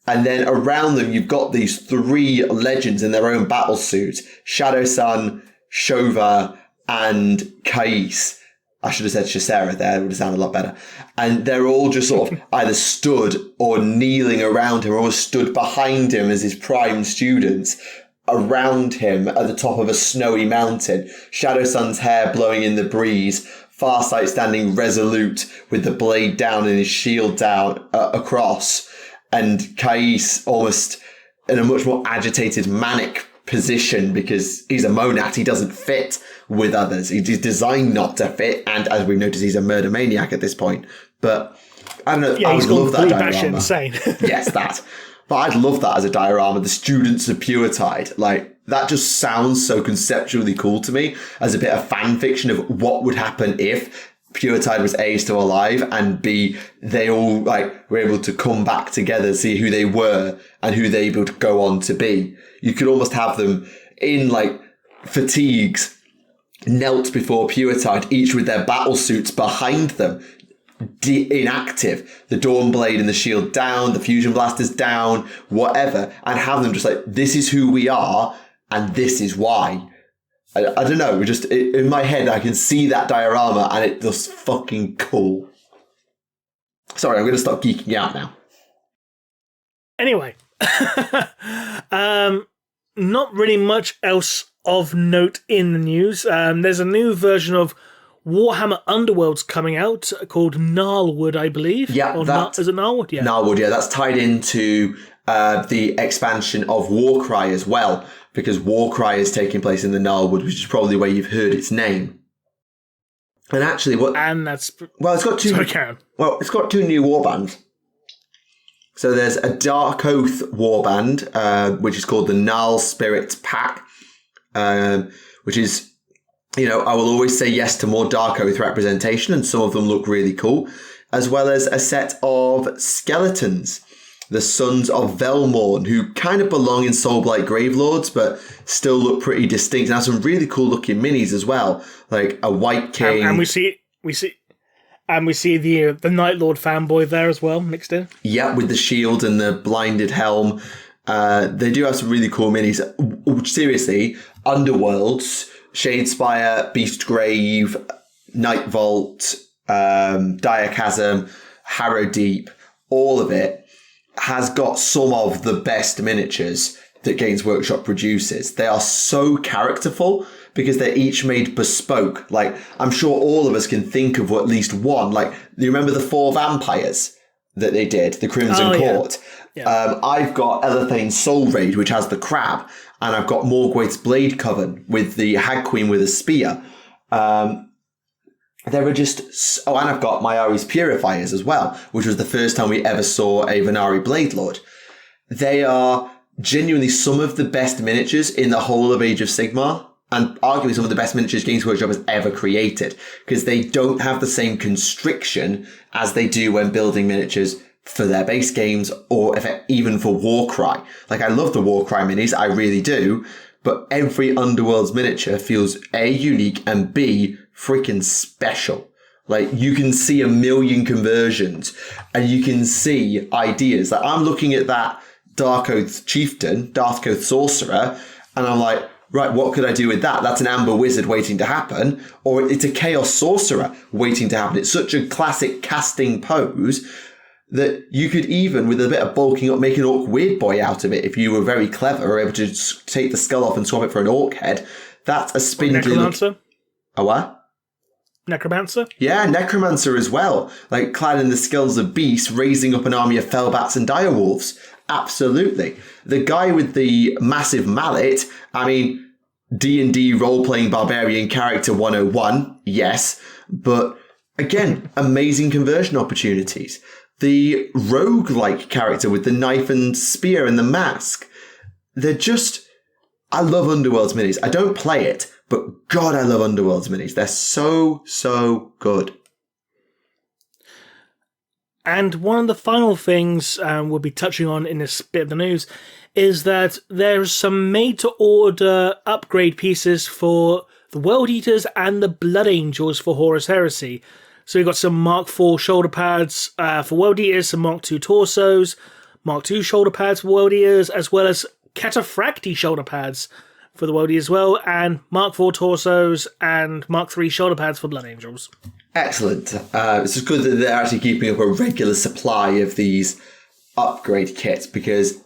and then around them you've got these three legends in their own battle suits. Shadowsun, Shova, and Kais. I should have said Shasera there, it would have sounded a lot better. And they're all just sort of either stood or kneeling around him, or stood behind him as his prime students, around him at the top of a snowy mountain. Shadowsun's hair blowing in the breeze, Farsight standing resolute with the blade down and his shield down across, and Kais almost in a much more agitated, manic position because he's a monad. He doesn't fit with others. He's designed not to fit, and as we've noticed, he's a murder maniac at this point. But I don't know. Yeah, I would love that diorama. Insane. Yes, that. But I'd love that as a diorama. The students of Pure Tide, like that, just sounds so conceptually cool to me as a bit of fan fiction of what would happen if Pure Tide was A, still alive, and B, they all like were able to come back together, see who they were and who they able to go on to be. You could almost have them in like fatigues, knelt before Pure Tide, each with their battle suits behind them, inactive, the Dawnblade and the shield down, the fusion blasters down, whatever, and have them just like, this is who we are and this is why. I don't know, in my head I can see that diorama and it looks fucking cool. Sorry, I'm going to stop geeking out now. Anyway, not really much else of note in the news. There's a new version of Warhammer Underworlds coming out called Gnarlwood, I believe. Yeah, is it Gnarlwood? Yeah. Gnarlwood, yeah. That's tied into the expansion of Warcry as well, because Warcry is taking place in the Gnarlwood, which is probably where you've heard its name. And actually, it's got two. Sorry, Karen. Well, it's got two new warbands. So there's a Dark Oath warband, which is called the Gnarl Spirit Pack, which is, I will always say yes to more Dark Oath representation, and some of them look really cool, as well as a set of skeletons, the Sons of Velmorn, who kind of belong in Soulblight Gravelords, but still look pretty distinct, and have some really cool looking minis as well, like a White King. And we see the Night Lord fanboy there as well, mixed in. Yeah, with the shield and the blinded helm. They do have some really cool minis. Seriously, Underworlds, Shadespire, Beastgrave, Night Vault, Dire Chasm, Harrow Deep, all of it has got some of the best miniatures that Games Workshop produces. They are so characterful because they're each made bespoke. Like, I'm sure all of us can think of at least one. Like, do you remember the 4 vampires that they did, the Crimson Court? Yeah. I've got Elathane's Soul Raid, which has the crab, and I've got Morgwaith's Blade Coven with the Hag Queen with a spear. There were just... Oh, and I've got Myari's Purifiers as well, which was the first time we ever saw a Venari Blade Lord. They are genuinely some of the best miniatures in the whole of Age of Sigmar, and arguably some of the best miniatures Games Workshop has ever created, because they don't have the same constriction as they do when building miniatures for their base games, or even for Warcry. Like, I love the Warcry minis, I really do, but every Underworlds miniature feels A, unique, and B, freaking special. Like, you can see a million conversions, and you can see ideas. Like, I'm looking at that Dark Oath Chieftain, Dark Oath Sorcerer, and I'm like, right, what could I do with that? That's an Amber Wizard waiting to happen, or it's a Chaos Sorcerer waiting to happen. It's such a classic casting pose that you could even, with a bit of bulking up, make an Orc Weird Boy out of it if you were very clever, or able to take the skull off and swap it for an Orc head. That's a spindly... Necromancer? A what? Necromancer? Yeah, Necromancer as well. Like, clad in the skills of beasts, raising up an army of Fellbats and Direwolves. Absolutely. The guy with the massive mallet, I mean, D&D role-playing barbarian character 101, yes. But, again, amazing conversion opportunities. The rogue-like character with the knife and spear and the mask. They're just... I love Underworlds minis. I don't play it, but God, I love Underworlds minis. They're so, so good. And one of the final things we'll be touching on in this bit of the news is that there's some made-to-order upgrade pieces for the World Eaters and the Blood Angels for Horus Heresy. So we've got some Mark IV shoulder pads for World Eaters, some Mark II torsos, Mark II shoulder pads for World Eaters, as well as Cataphracti shoulder pads for the World Eaters as well, and Mark IV torsos and Mark III shoulder pads for Blood Angels. Excellent. It's just good that they're actually keeping up a regular supply of these upgrade kits, because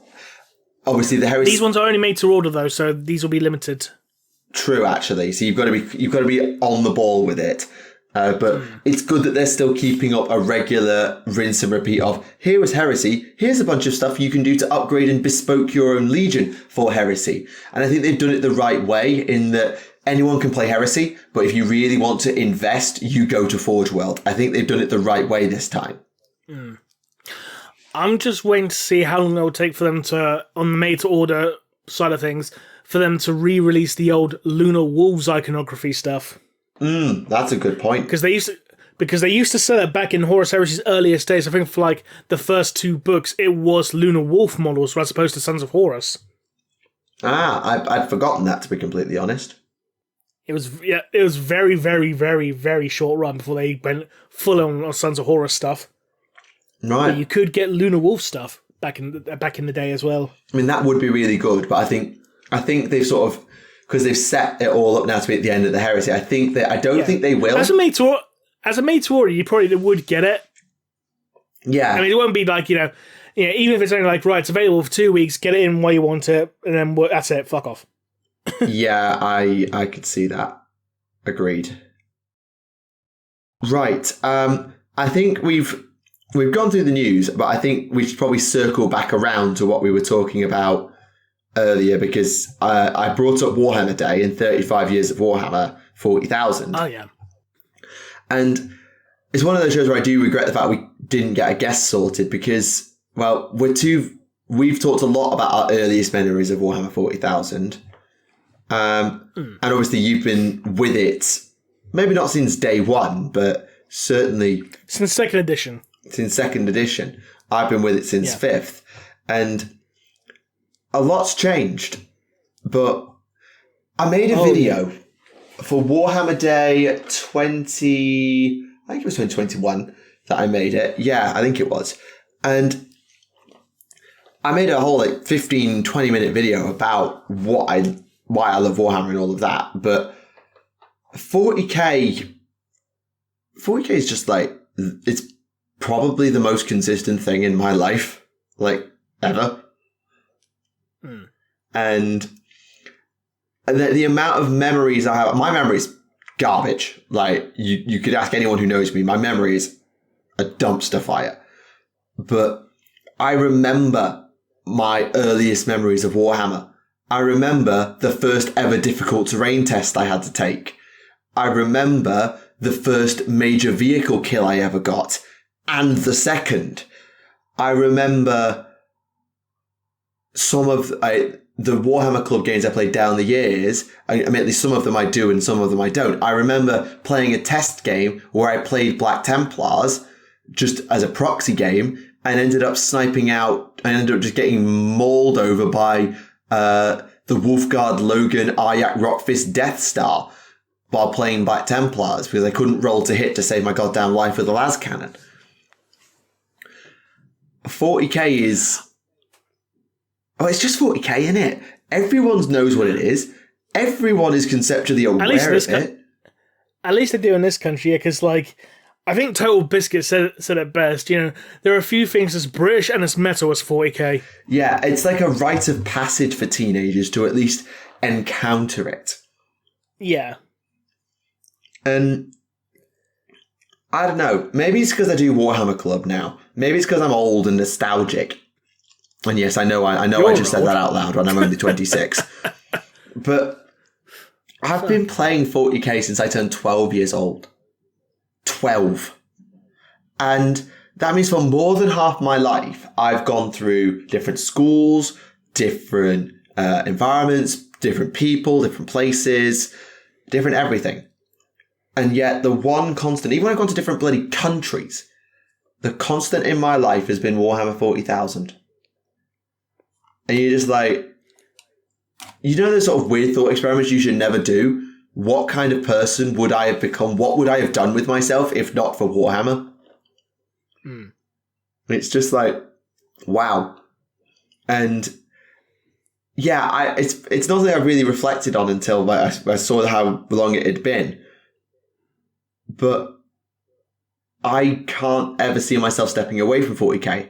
obviously the Heresy... These ones are only made to order though, so these will be limited. True, actually. So you've got to be on the ball with it. But it's good that they're still keeping up a regular rinse and repeat of, here is Heresy, here's a bunch of stuff you can do to upgrade and bespoke your own Legion for Heresy. And I think they've done it the right way, in that anyone can play Heresy, but if you really want to invest, you go to Forge World. I think they've done it the right way this time. I'm just waiting to see how long it will take for them to, on the made-to-order side of things, for them to re-release the old Lunar Wolves iconography stuff. That's a good point. Because they used to sell it back in Horus Heresy's earliest days. I think for like the first 2 books, it was Lunar Wolf models as opposed to Sons of Horus. I'd forgotten that, to be completely honest. It was very, very, very, very short run before they went full on Sons of Horus stuff. Right. But you could get Lunar Wolf stuff back in the day as well. I mean, that would be really good, but I think they've sort of, because they've set it all up now to be at the end of the Heresy, I don't think they will. As a made to order, you probably would get it. Yeah. I mean, it won't be like, even if it's only like, right, it's available for 2 weeks, get it in while you want it, and then that's it, fuck off. Yeah, I could see that. Agreed. Right. I think we've gone through the news, but I think we should probably circle back around to what we were talking about earlier, because I brought up Warhammer Day and 35 years of Warhammer 40,000. Oh, yeah. And it's one of those shows where I do regret the fact we didn't get a guest sorted, because, well, we've talked a lot about our earliest memories of Warhammer 40,000. And obviously you've been with it, maybe not since day one, but certainly... Since second edition. Since second edition. I've been with it since fifth. And a lot's changed, but I made a video for Warhammer Day 20... I think it was 2021 that I made it. Yeah, I think it was. And I made a whole 15, 20-minute video about why I love Warhammer and all of that. But 40k 40k is just like, it's probably the most consistent thing in my life, like, ever. And the amount of memories I have, my memory's garbage. Like, you could ask anyone who knows me, my memory is a dumpster fire. But I remember my earliest memories of Warhammer. I remember the first ever difficult terrain test I had to take. I remember the first major vehicle kill I ever got, and the second. I remember some of the Warhammer Club games I played down the years. I mean, at least some of them I do and some of them I don't. I remember playing a test game where I played Black Templars just as a proxy game and ended up sniping out and ended up just getting mauled over by the Wolfguard Logan Aryak Rockfist Death Star while playing Black Templars because I couldn't roll to hit to save my goddamn life with the las cannon. 40k is... Oh, it's just 40k, isn't it? Everyone knows what it is. Everyone is conceptually aware of it. At least they do in this country, yeah, because, like, I think Total Biscuit said it best, you know, there are a few things as British and as metal as 40k. Yeah, it's like a rite of passage for teenagers to at least encounter it. Yeah. And I don't know, maybe it's because I do Warhammer Club now. Maybe it's because I'm old and nostalgic. And yes, I know I just said that out loud when I'm only 26. But I've been playing 40k since I turned 12 years old. 12. And that means for more than half my life, I've gone through different schools, different environments, different people, different places, different everything. And yet the one constant, even when I've gone to different bloody countries, the constant in my life has been Warhammer 40,000. And you're just like, you know those sort of weird thought experiments you should never do? What kind of person would I have become? What would I have done with myself if not for Warhammer? It's just like, wow. And yeah, it's not something I really reflected on until I saw how long it had been. But I can't ever see myself stepping away from 40k.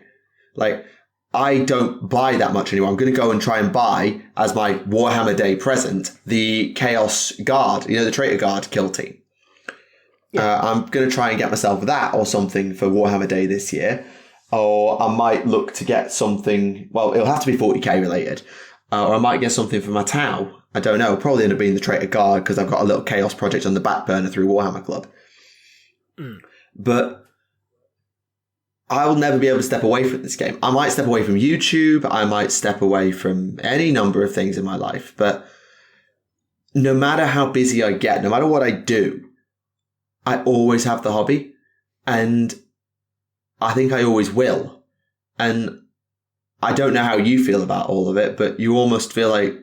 Like, I don't buy that much anymore. I'm going to go and try and buy, as my Warhammer Day present, the Chaos Guard, you know, the Traitor Guard kill team. Yeah. I'm going to try and get myself that or something for Warhammer Day this year. Or I might look to get something, well, it'll have to be 40k related. Or I might get something for my Tau. I don't know. It'll probably end up being the Traitor Guard because I've got a little Chaos project on the back burner through Warhammer Club. But I'll never be able to step away from this game. I might step away from YouTube. I might step away from any number of things in my life. But no matter how busy I get, no matter what I do, I always have the hobby. And I think I always will. And I don't know how you feel about all of it, but you almost feel like,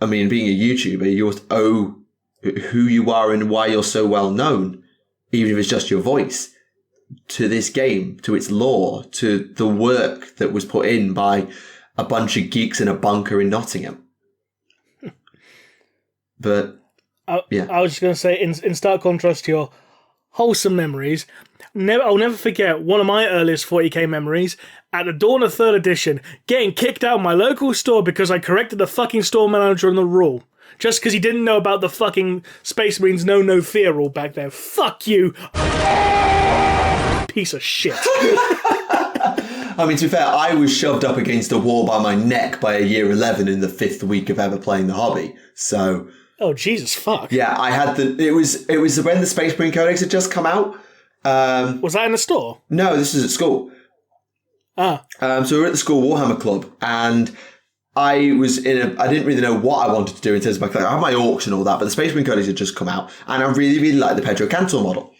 I mean, being a YouTuber, you almost owe who you are and why you're so well known, even if it's just your voice, to this game, to its lore, to the work that was put in by a bunch of geeks in a bunker in Nottingham. But yeah, I was just going to say, in stark contrast to your wholesome memories, I'll never forget one of my earliest 40k memories at the dawn of 3rd edition, getting kicked out of my local store because I corrected the fucking store manager on the rule. Just because he didn't know about the fucking Space Marines no fear rule back there. Fuck you! Piece of shit. I mean, to be fair, I was shoved up against a wall by my neck by a year 11 in the 5th week of ever playing the hobby. So... Oh, Jesus, fuck. Yeah, I had it was when the Space Marine Codex had just come out. Was that in the store? No, this is at school. So we were at the school Warhammer Club, and I didn't really know what I wanted to do in terms of my collection. I have my orcs and all that, but the Space Marine Codex had just come out, and I really, really like the Pedro Cantor model.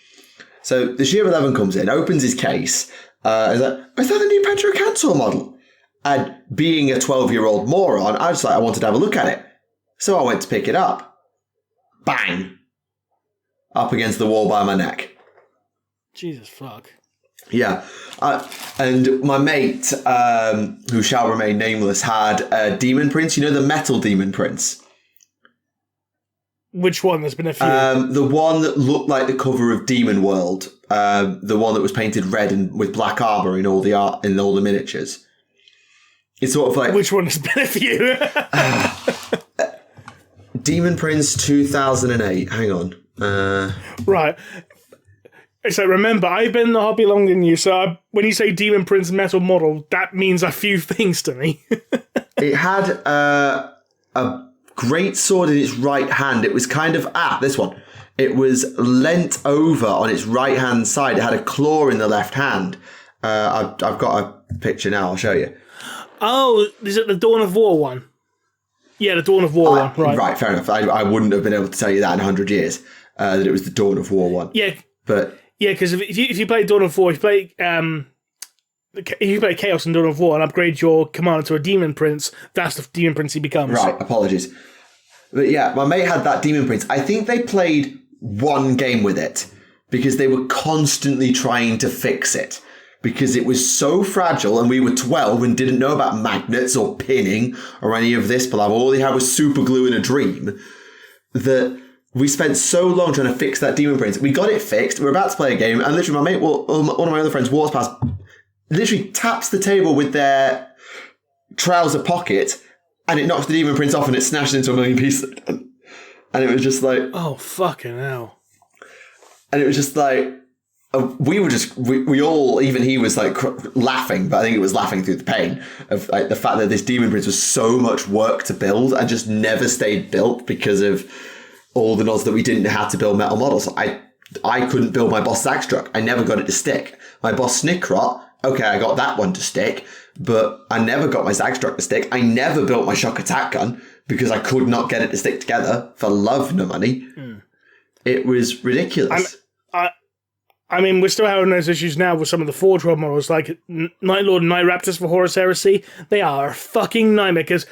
So the Year 11 comes in, opens his case, is that the new Pedro Cantor model? And being a 12-year-old moron, I wanted to have a look at it. So I went to pick it up. Bang! Up against the wall by my neck. Jesus fuck. Yeah. And my mate, who shall remain nameless, had a Demon Prince. You know the metal Demon Prince? Which one? There's been a few. The one that looked like the cover of Demon World. The one that was painted red and with black armor in all the art in all the miniatures. It's sort of like which one has been a few? Demon Prince 2008. Hang on. Right. So remember, I've been in the hobby longer than you, so when you say Demon Prince metal model, that means a few things to me. It had a great sword in its right hand. It was kind of this one. It was leant over on its right hand side. It had a claw in the left hand. I've got a picture now. I'll show you. Oh, is it the Dawn of War one? Yeah, the Dawn of War one. Right. Right. Fair enough. I wouldn't have been able to tell you that in 100 years that it was the Dawn of War one. Yeah, but yeah, because if you play Dawn of War, if you play Chaos and Dawn of War and upgrade your commander to a Demon Prince, that's the Demon Prince he becomes. Right. Apologies. But yeah, my mate had that Demon Prince. I think they played one game with it because they were constantly trying to fix it because it was so fragile and we were 12 and didn't know about magnets or pinning or any of this palaver. All they had was super glue in a dream that we spent so long trying to fix that Demon Prince. We got it fixed. We're about to play a game and literally my mate, one of my other friends walks past, literally taps the table with their trouser pocket and it knocks the Demon Prince off and it smashed into a million pieces. And it was just like... oh, fucking hell. And it was just like... we all, even he was like laughing, but I think it was laughing through the pain of like the fact that this Demon Prince was so much work to build and just never stayed built because of all the nods that we didn't know how to build metal models. I couldn't build my boss Zagstruck. I never got it to stick. My boss Snickrot, okay, I got that one to stick, but I never got my Zagstruck to stick. I never built my shock attack gun because I could not get it to stick together for love nor money. It was ridiculous. I mean, we're still having those issues now with some of the Forge World models, like Night Lord and Night Raptors for Horus Heresy. They are a fucking nightmare because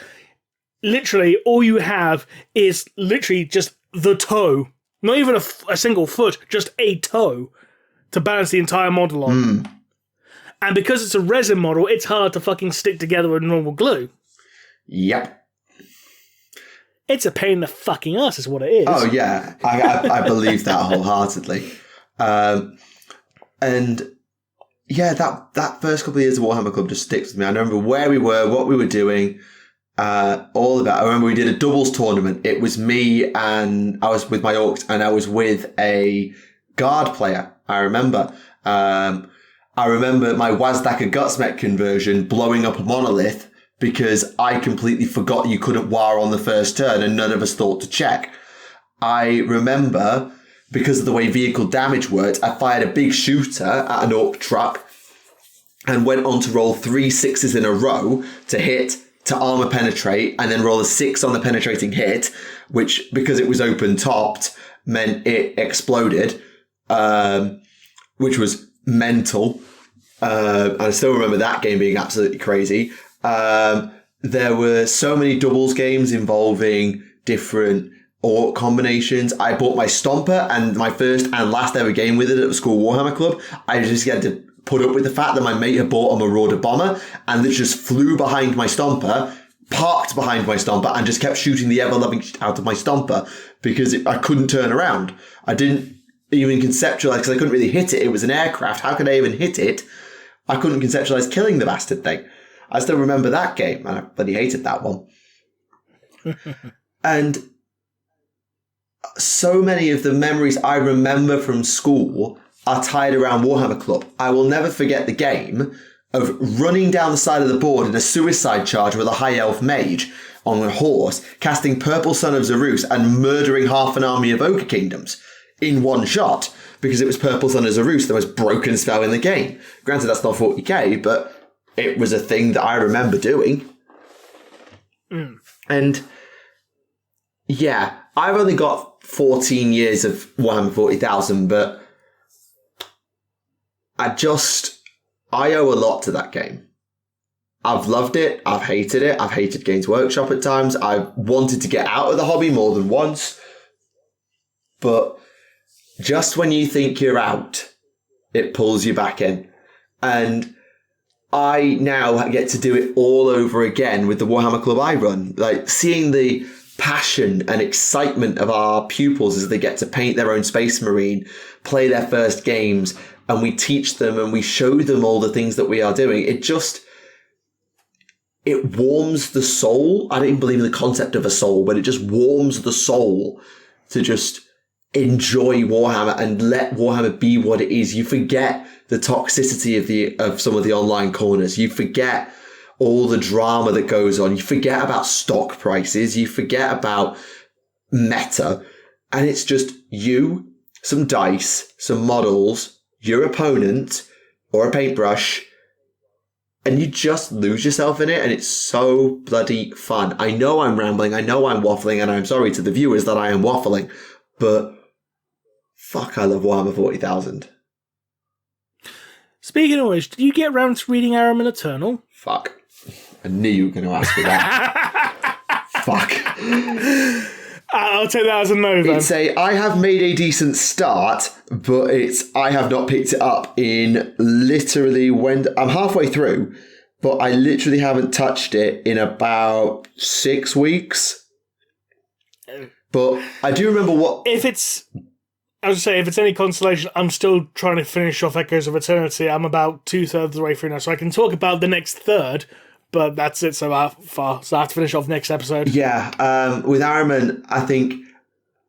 literally all you have is literally just the toe. Not even a single foot, just a toe to balance the entire model on. And because it's a resin model, it's hard to fucking stick together with normal glue. Yep. It's a pain in the fucking ass is what it is. Oh, yeah. I believe that wholeheartedly. And yeah, that first couple of years of Warhammer Club just sticks with me. I remember where we were, what we were doing, all of that. I remember we did a doubles tournament. It was me and I was with my orcs and I was with a guard player. I remember my Wazdaka Gutsmech conversion blowing up a monolith because I completely forgot you couldn't war on the first turn and none of us thought to check. I remember, because of the way vehicle damage worked, I fired a big shooter at an orc truck and went on to roll 3 6s in a row to hit, to armor penetrate, and then roll a 6 on the penetrating hit, which, because it was open topped, meant it exploded, which was mental. I still remember that game being absolutely crazy. There were so many doubles games involving different orc combinations. I bought my Stomper, and my first and last ever game with it at the school Warhammer Club, I just had to put up with the fact that my mate had bought a Marauder Bomber and that just flew behind my Stomper, parked behind my Stomper, and just kept shooting the ever-loving shit out of my Stomper because I couldn't turn around. I didn't even conceptualize, because I couldn't really hit it. It was an aircraft. How could I even hit it? I couldn't conceptualize killing the bastard thing. I still remember that game, and I bloody hated that one. And so many of the memories I remember from school are tied around Warhammer Club. I will never forget the game of running down the side of the board in a suicide charge with a high elf mage on a horse, casting Purple Son of Zerus and murdering half an army of Ogre Kingdoms in one shot because it was Purple Son of Zerus, the most broken spell in the game. Granted, that's not 40k, but it was a thing that I remember doing. And yeah, I've only got 14 years of Warhammer 40,000, but I owe a lot to that game. I've loved it. I've hated it. I've hated Games Workshop at times. I've wanted to get out of the hobby more than once. But just when you think you're out, it pulls you back in. And I now get to do it all over again with the Warhammer Club I run. Like, seeing the passion and excitement of our pupils as they get to paint their own Space Marine, play their first games, and we teach them and we show them all the things that we are doing. It warms the soul. I don't even believe in the concept of a soul, but it just warms the soul to just enjoy Warhammer and let Warhammer be what it is. You forget the toxicity of some of the online corners. You forget all the drama that goes on. You forget about stock prices. You forget about meta. And it's just you, some dice, some models, your opponent, or a paintbrush, and you just lose yourself in it, and it's so bloody fun. I know I'm rambling, I know I'm waffling, and I'm sorry to the viewers that I am waffling, but fuck, I love Warhammer 40,000. Speaking of which, did you get around to reading Ahriman Eternal? Fuck. I knew you were going to ask me that. Fuck. I'll take that as a no, then. It's I have made a decent start, but I have not picked it up in literally I'm halfway through, but I literally haven't touched it in about 6 weeks. But I do remember what... If it's any consolation, I'm still trying to finish off Echoes of Eternity. I'm about 2/3 of the way through now, so I can talk about the next third, but that's it so far. So I have to finish off next episode. Yeah, with Ahriman, I think...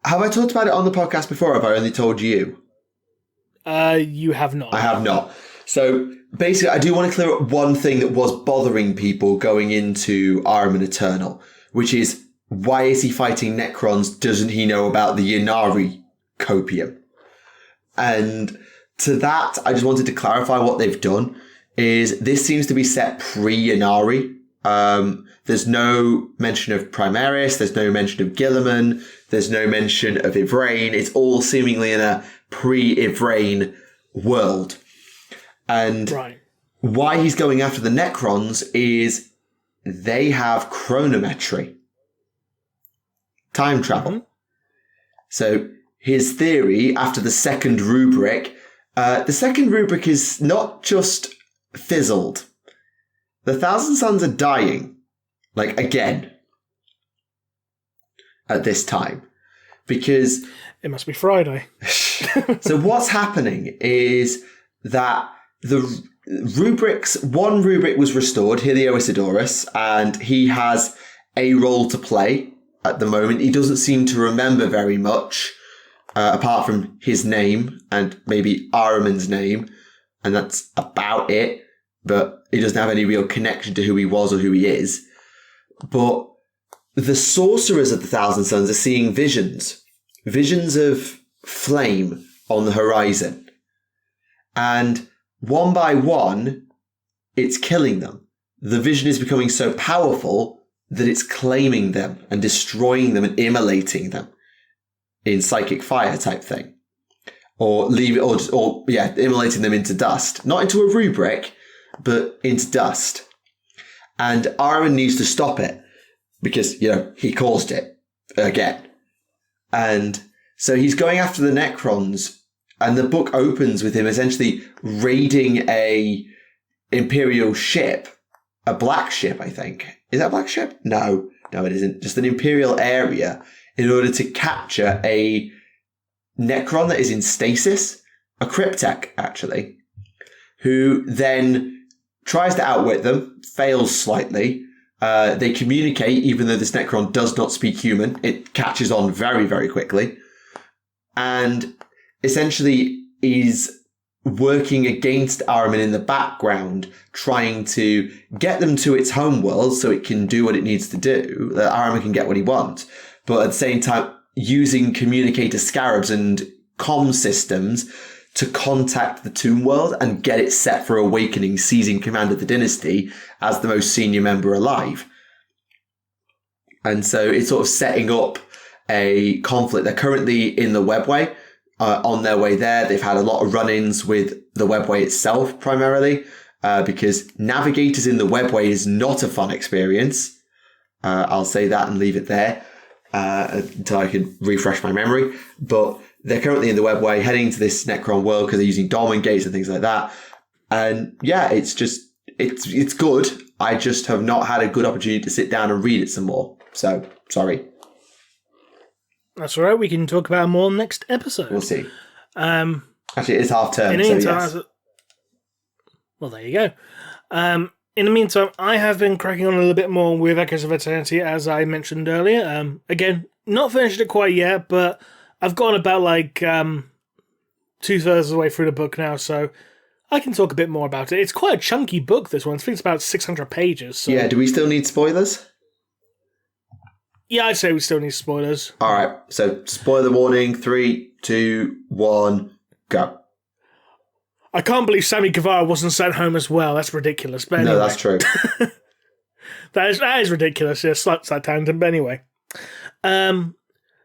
Have I talked about it on the podcast before, or have I only told you? You have not. I have not. So basically, I do want to clear up one thing that was bothering people going into Ahriman Eternal, which is, why is he fighting Necrons? Doesn't he know about the Ynnari copium? And to that, I just wanted to clarify what they've done. Is this seems to be set pre-Ynnari. There's no mention of Primaris, there's no mention of Guilliman, there's no mention of Ivrain. It's all seemingly in a pre-Ivrain world. And why he's going after the Necrons is they have chronometry. Time travel. Mm-hmm. So his theory, after the second rubric is not just fizzled. The Thousand Suns are dying, like, again, at this time, because... It must be Friday. So what's happening is that the rubrics, one rubric was restored, Hilio Isidorus, and he has a role to play at the moment. He doesn't seem to remember very much, apart from his name and maybe Ahriman's name, and that's about it. But he doesn't have any real connection to who he was or who he is. But the sorcerers of the Thousand Suns are seeing visions of flame on the horizon. And one by one, it's killing them. The vision is becoming so powerful that it's claiming them and destroying them and immolating them in psychic fire type thing. Or immolating them into dust. Not into a rubric, but into dust. And Ahriman needs to stop it because, he caused it again. And so he's going after the Necrons, and the book opens with him essentially raiding a Imperial ship, a black ship, I think. Is that a black ship? No, it isn't. Just an Imperial area in order to capture a Necron that is in stasis, a Cryptek, actually, who then tries to outwit them, fails slightly. They communicate, even though this Necron does not speak human. It catches on very, very quickly. And essentially is working against Ahriman in the background, trying to get them to its homeworld so it can do what it needs to do, that Ahriman can get what he wants. But at the same time, using communicator scarabs and comm systems to contact the Tomb World and get it set for awakening, seizing command of the dynasty as the most senior member alive. And so it's sort of setting up a conflict. They're currently in the webway, on their way there. They've had a lot of run-ins with the webway itself, primarily, because navigators in the webway is not a fun experience. I'll say that and leave it there until I can refresh my memory. But they're currently in the webway, heading to this Necron world because they're using Dolmen gates and things like that. And yeah, it's good. I just have not had a good opportunity to sit down and read it some more. So, sorry. That's all right. We can talk about more next episode. We'll see. Actually, it's half term. In the meantime, well, there you go. In the meantime, I have been cracking on a little bit more with Echoes of Eternity, as I mentioned earlier. Again, not finished it quite yet, but I've gone about like 2/3 of the way through the book now, so I can talk a bit more about it. It's quite a chunky book, this one. I think it's about 600 pages. So. Yeah, do we still need spoilers? Yeah, I'd say we still need spoilers. All right, so spoiler warning, 3, 2, 1, go. I can't believe Sammy Guevara wasn't sent home as well. That's ridiculous. But anyway. No, that's true. that is ridiculous. Yeah, slight tangent, but anyway.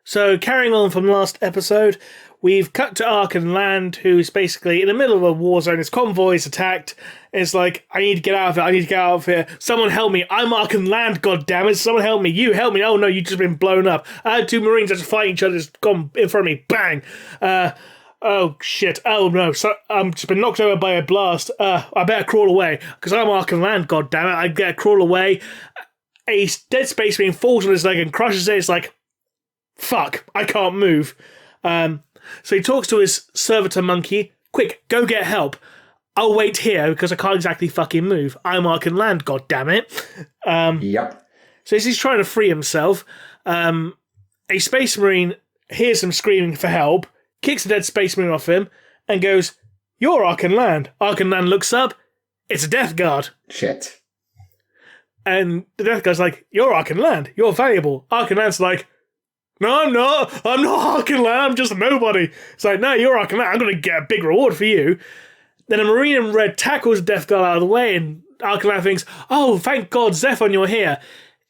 So carrying on from last episode, we've cut to Arkan Land, who's basically in the middle of a war zone. His convoy is attacked. It's like, I need to get out of it. I need to get out of here. Someone help me. I'm Arkan Land, goddammit. Someone help me. You help me. Oh no, you've just been blown up. I had 2 Marines that just fight each other. Just gone in front of me. Bang. Oh shit! Oh no! So I'm just been knocked over by a blast. I better crawl away because I'm Arkan Land. God damn it! I better crawl away. A dead space marine falls on his leg and crushes it. It's like, fuck! I can't move. So he talks to his servitor monkey. Quick, go get help. I'll wait here because I can't exactly fucking move. I'm Arkan Land. God damn it! Yep. So as he's trying to free himself, a space marine hears him screaming for help. Kicks the dead space marine off him, and goes, "You're Arkan Land." Arkan Land looks up. It's a Death Guard. Shit. And the Death Guard's like, "You're Arkan Land. You're valuable." Arkan Land's like, "No, I'm not. I'm not Arkan Land. I'm just a nobody." It's like, "No, you're Arkan Land. I'm going to get a big reward for you." Then a Marine in red tackles the Death Guard out of the way, and Arkan Land thinks, "Oh, thank God, Zephon, you're here."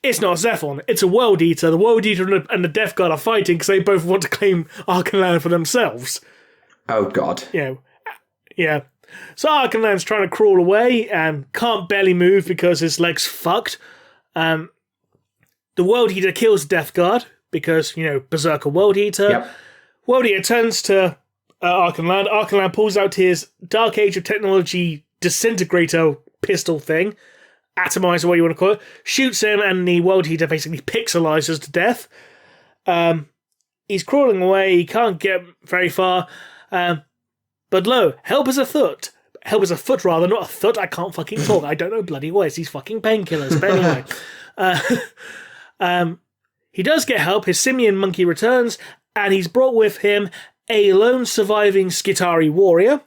It's not Zephon, it's a World Eater. The World Eater and the Death Guard are fighting because they both want to claim Arkan Land for themselves. Oh, God. Yeah. So Arkan Land's trying to crawl away and can't barely move because his leg's fucked. The World Eater kills the Death Guard because, Berserker World Eater. Yep. World Eater turns to Arkan Land. Arkan Land pulls out his Dark Age of Technology disintegrator pistol thing. Atomizer, what you want to call it, shoots him, and the World Eater basically pixelizes to death. He's crawling away, he can't get very far, but lo, help is afoot. Help is afoot, rather, not a foot. I can't fucking talk. I don't know bloody words. These fucking painkillers. But anyway, he does get help. His simian monkey returns, and he's brought with him a lone surviving Skitari warrior,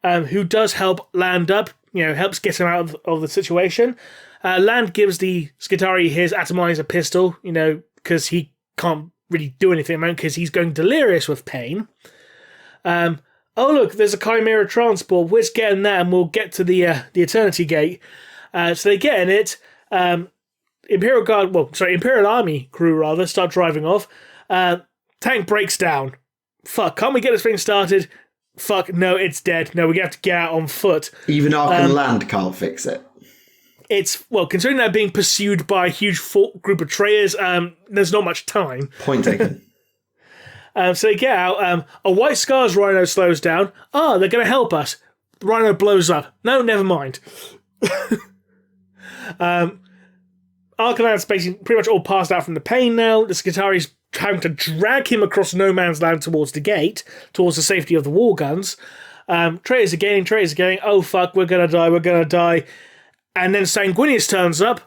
who does help Land up. Helps get him out of the situation. Land gives the Skitari his atomizer pistol, because he can't really do anything because he's going delirious with pain. Oh, look, there's a Chimera transport. Let's get in that and we'll get to the Eternity Gate. So they get in it. Imperial Army crew, start driving off. Tank breaks down. Fuck, can't we get this thing started? Fuck, no, it's dead. No, we have to get out on foot. Even Arkan Land can't fix it. Considering they're being pursued by a huge group of traitors, there's not much time. Point taken. So they get out. A White Scars Rhino slows down. They're going to help us. The Rhino blows up. No, never mind. Arkan Land's basically pretty much all passed out from the pain now. The Skitari's having to drag him across no man's land towards the gate, towards the safety of the war guns. Traitors are getting, oh fuck, we're gonna die. And then Sanguinius turns up,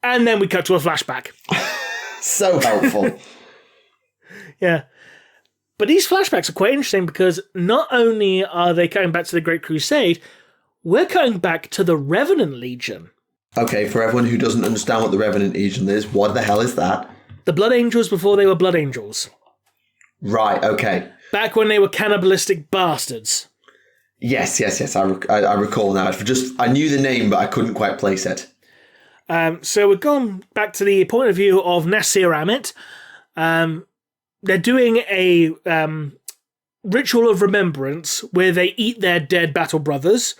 and then we cut to a flashback. So helpful. Yeah. But these flashbacks are quite interesting because not only are they cutting back to the Great Crusade, we're cutting back to the Revenant Legion. Okay, for everyone who doesn't understand what the Revenant Legion is, what the hell is that? The Blood Angels before they were Blood Angels. Right, okay. Back when they were cannibalistic bastards. Yes. I recall now. I knew the name, but I couldn't quite place it. So we've gone back to the point of view of Nasir Amit. They're doing a ritual of remembrance where they eat their dead battle brothers.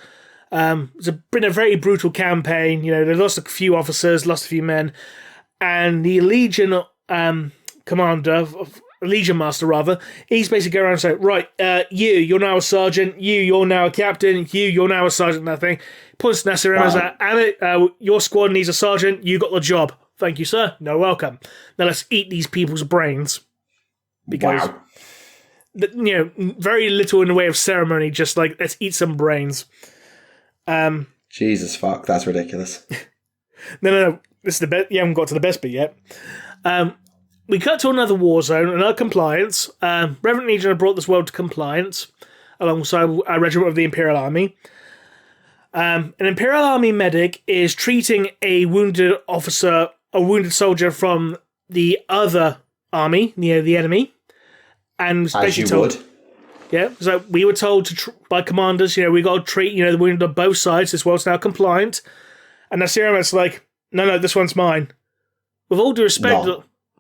It's been a very brutal campaign. They lost a few officers, lost a few men. And the Legion commander, Legion master rather, he's basically going around and saying, right, you're now a sergeant, you're now a captain, you're now a sergeant, that thing. Points to Nasir and says, Amit, your squad needs a sergeant, you got the job. Thank you, sir. No, welcome. Now let's eat these people's brains. Because, very little in the way of ceremony, just like, let's eat some brains. Jesus fuck, that's ridiculous. No. This is the best. You haven't got to the best bit yet. We cut to another war zone, another compliance. Revenant Legion have brought this world to compliance alongside a regiment of the Imperial Army. An Imperial Army medic is treating a wounded soldier from the other army, the enemy. And as you would. Yeah, so we were told by commanders, we got to treat, the wounded on both sides. This world's now compliant. And Nasira's like, no, this one's mine. With all due respect,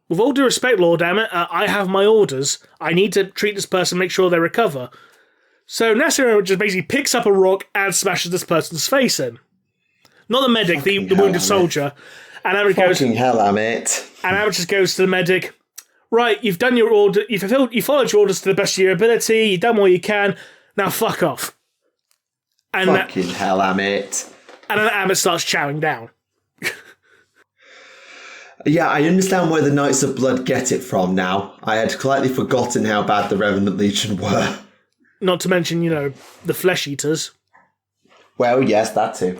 Lord Dammit, I have my orders. I need to treat this person, make sure they recover. So Nasira just basically picks up a rock and smashes this person's face in. Not the medic, the wounded soldier. And Maverick goes, fucking hell, damn it. And Maverick just goes to the medic, right, you've done your order, you followed your orders to the best of your ability, you've done what you can, now fuck off. And fucking hell, damn it. And then Amit starts chowing down. Yeah, I understand where the Knights of Blood get it from now. I had slightly forgotten how bad the Revenant Legion were. Not to mention, the flesh eaters. Well, yes, that too.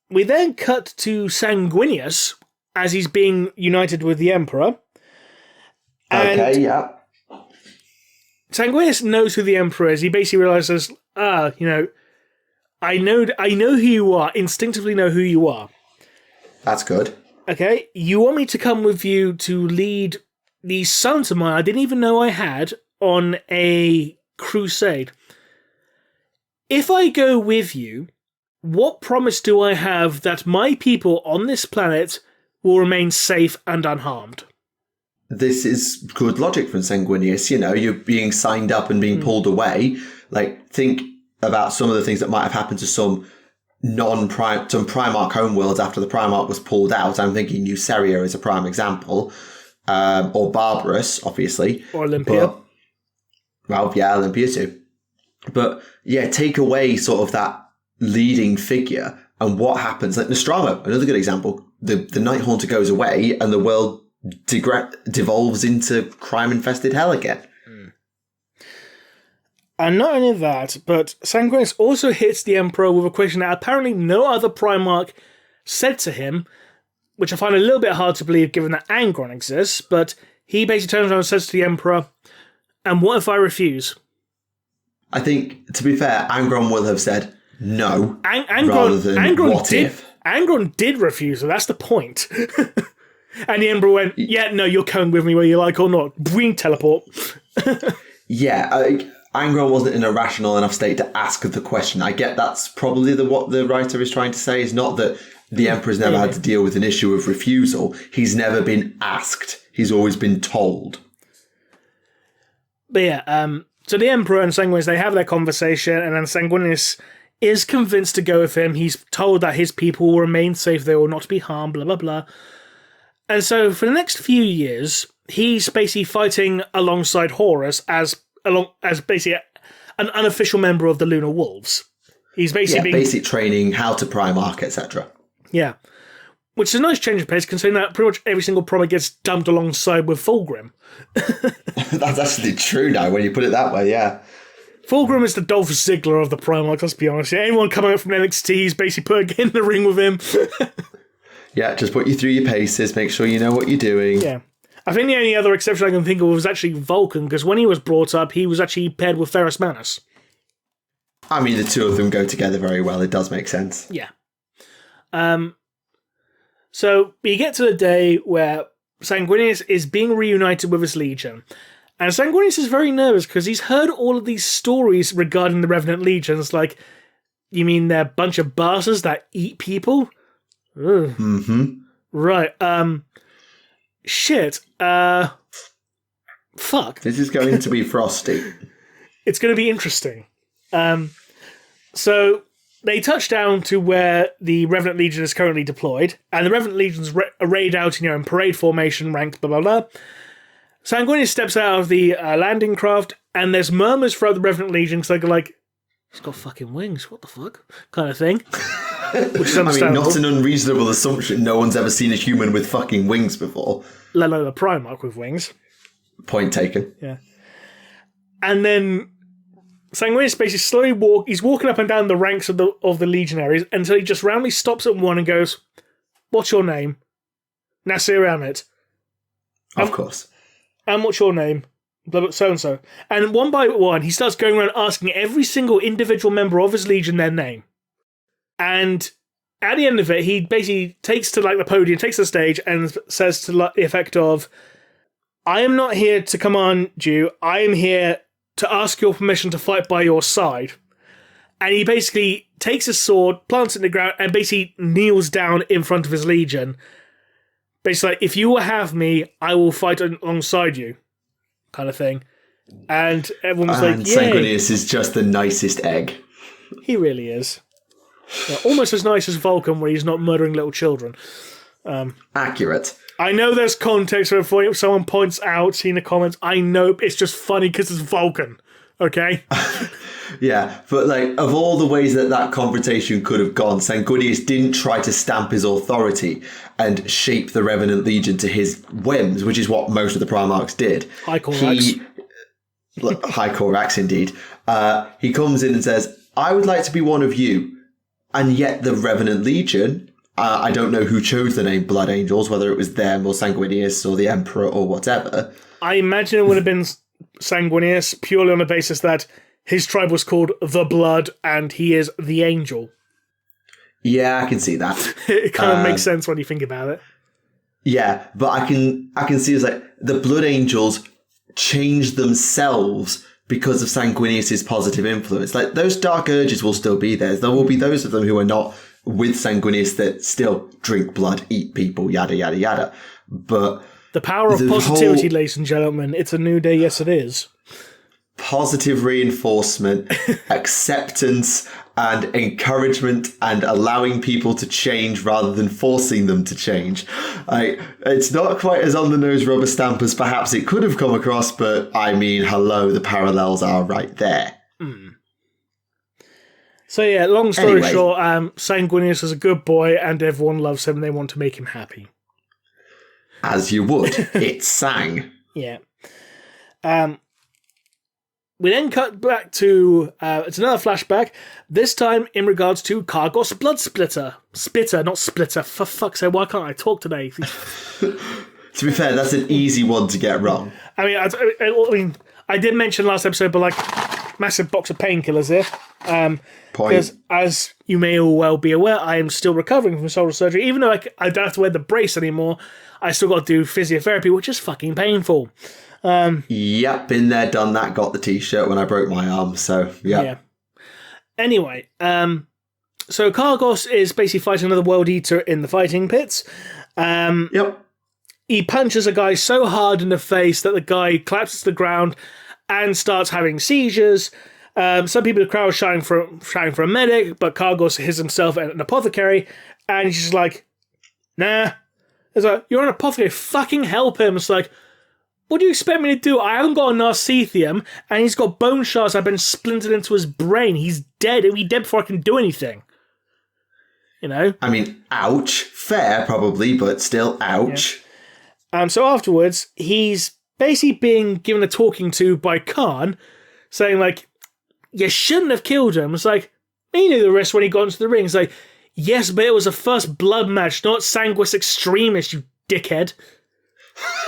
We then cut to Sanguinius as he's being united with the Emperor. Okay, yeah. Sanguinius knows who the Emperor is. He basically realizes, I know who you are, instinctively know who you are. That's good. Okay, you want me to come with you to lead these sons of mine I didn't even know I had on a crusade. If I go with you, what promise do I have that my people on this planet will remain safe and unharmed? This is good logic from Sanguinius. You're being signed up and being pulled away. Like, think about some of the things that might have happened to some Primarch homeworlds after the Primarch was pulled out. I'm thinking New Seria is a prime example. Or Barbarous, obviously. Or Olympia. Olympia too. But, yeah, take away sort of that leading figure and what happens. Like Nostromo, another good example. The Night Haunter goes away and the world devolves into crime-infested hell again. And not only that, but Sanguinius also hits the Emperor with a question that apparently no other Primarch said to him, which I find a little bit hard to believe given that Angron exists, but he basically turns around and says to the Emperor, and what if I refuse? I think, to be fair, Angron will have said no, rather than what if. Angron did refuse, so that's the point. And the Emperor went, yeah, no, you're coming with me whether you like or not. Bring teleport. Yeah, Angron wasn't in a rational enough state to ask the question. I get that's probably what the writer is trying to say, is not that the Emperor's never had to deal with an issue of refusal. He's never been asked. He's always been told. But yeah, so the Emperor and Sanguinius, they have their conversation, and then Sanguinius is convinced to go with him. He's told that his people will remain safe, they will not be harmed, blah, blah, blah. And so for the next few years, he's basically fighting alongside Horus as basically an unofficial member of the Lunar Wolves. He's basically basic training, how to Primarch, etc. Yeah. Which is a nice change of pace, considering that pretty much every single Primarch gets dumped alongside with Fulgrim. That's actually true now, when you put it that way, yeah. Fulgrim is the Dolph Ziggler of the Primarchs, let's be honest. Anyone coming up from NXT, he's basically putting in the ring with him. Yeah, just put you through your paces, make sure you know what you're doing. Yeah. I think the only other exception I can think of was actually Vulcan, because when he was brought up, he was actually paired with Ferrus Manus. I mean, the two of them go together very well. It does make sense. Yeah. So we get to the day where Sanguinius is being reunited with his legion. And Sanguinius is very nervous because he's heard all of these stories regarding the Revenant Legions. Like, you mean they're a bunch of bastards that eat people? Ugh. Mm-hmm. Right. Shit. Fuck. This is going to be frosty. It's going to be interesting. So they touch down to where the Revenant Legion is currently deployed, and the Revenant Legion's arrayed out, in parade formation, ranked, blah, blah, blah. Sanguinius steps out of the landing craft, and there's murmurs throughout the Revenant Legion, because they're like, he's got fucking wings, what the fuck? Kind of thing. which is I mean, understandable. not an unreasonable assumption. No one's ever seen a human with fucking wings before. Let alone a Primarch with wings. Point taken. Yeah. And then Sanguinius basically slowly he's walking up and down the ranks of the legionaries until he just randomly stops at one and goes, "What's your name?" Nasir Amit. Of course. And what's your name? So-and-so. And one by one, he starts going around asking every single individual member of his legion their name. And at the end of it, he basically takes to the podium, takes the stage, and says to the effect of, "I am not here to command you. I am here to ask your permission to fight by your side." And he basically takes his sword, plants it in the ground, and basically kneels down in front of his legion. Basically, like, if you will have me, I will fight alongside you, kind of thing. And everyone was like, "Yay!" Sanguinius is just the nicest egg. He really is. Yeah, almost as nice as Vulcan, where he's not murdering little children. Accurate. I know there's context for it. If someone points out in the comments, I know it's just funny because it's Vulcan. Okay? Yeah, but of all the ways that confrontation could have gone, Sanguinius didn't try to stamp his authority and shape the Revenant Legion to his whims, which is what most of the Primarchs did. High Corax. High Corax, indeed. He comes in and says, "I would like to be one of you." And yet the Revenant Legion, I don't know who chose the name Blood Angels, whether it was them or Sanguinius or the Emperor or whatever. I imagine it would have been Sanguinius purely on the basis that his tribe was called the Blood and he is the Angel. Yeah, I can see that. It kind of makes sense when you think about it. Yeah, but I can see it's the Blood Angels changed themselves because of Sanguinius's positive influence. Those dark urges will still be there. There will be those of them who are not with Sanguinius that still drink blood, eat people, yada, yada, yada. But the power of positivity, ladies and gentlemen. It's a new day, yes it is. Positive reinforcement, acceptance, and encouragement, and allowing people to change rather than forcing them to change. It's not quite as on-the-nose rubber stamp as perhaps it could have come across, but I mean, hello, the parallels are right there. So yeah, long story short, Sanguinius is a good boy and everyone loves him and they want to make him happy. As you would. It's Sang. Yeah. We then cut back to, it's another flashback, this time in regards to Kargos Bloodsplitter. Spitter, not Splitter. For fuck's sake, why can't I talk today? To be fair, that's an easy one to get wrong. I mean, I did mention last episode, but massive box of painkillers here. Because as you may all well be aware, I am still recovering from shoulder surgery. Even though I don't have to wear the brace anymore, I still got to do physiotherapy, which is fucking painful. Yep, been there, done that, got the t-shirt when I broke my arm, so yeah. Anyway, so Kargos is basically fighting another World Eater in the fighting pits. Yep. He punches a guy so hard in the face that the guy collapses to the ground and starts having seizures. Some people in the crowd are shouting for a medic, but Kargos hits himself at an apothecary, and he's just like, "Nah." It's like, "You're an apothecary, fucking help him." It's like, what do you expect me to do? I haven't got a Narcithium, and he's got bone shards that have been splintered into his brain. He's dead. He'll be dead before I can do anything. You know? I mean, ouch. Fair, probably, but still, ouch. Yeah. So afterwards, he's basically being given a talking to by Khan, saying, you shouldn't have killed him. It's like, he knew the risk when he got into the ring. It's like, yes, but it was a first blood match, not Sanguis Extremis, you dickhead.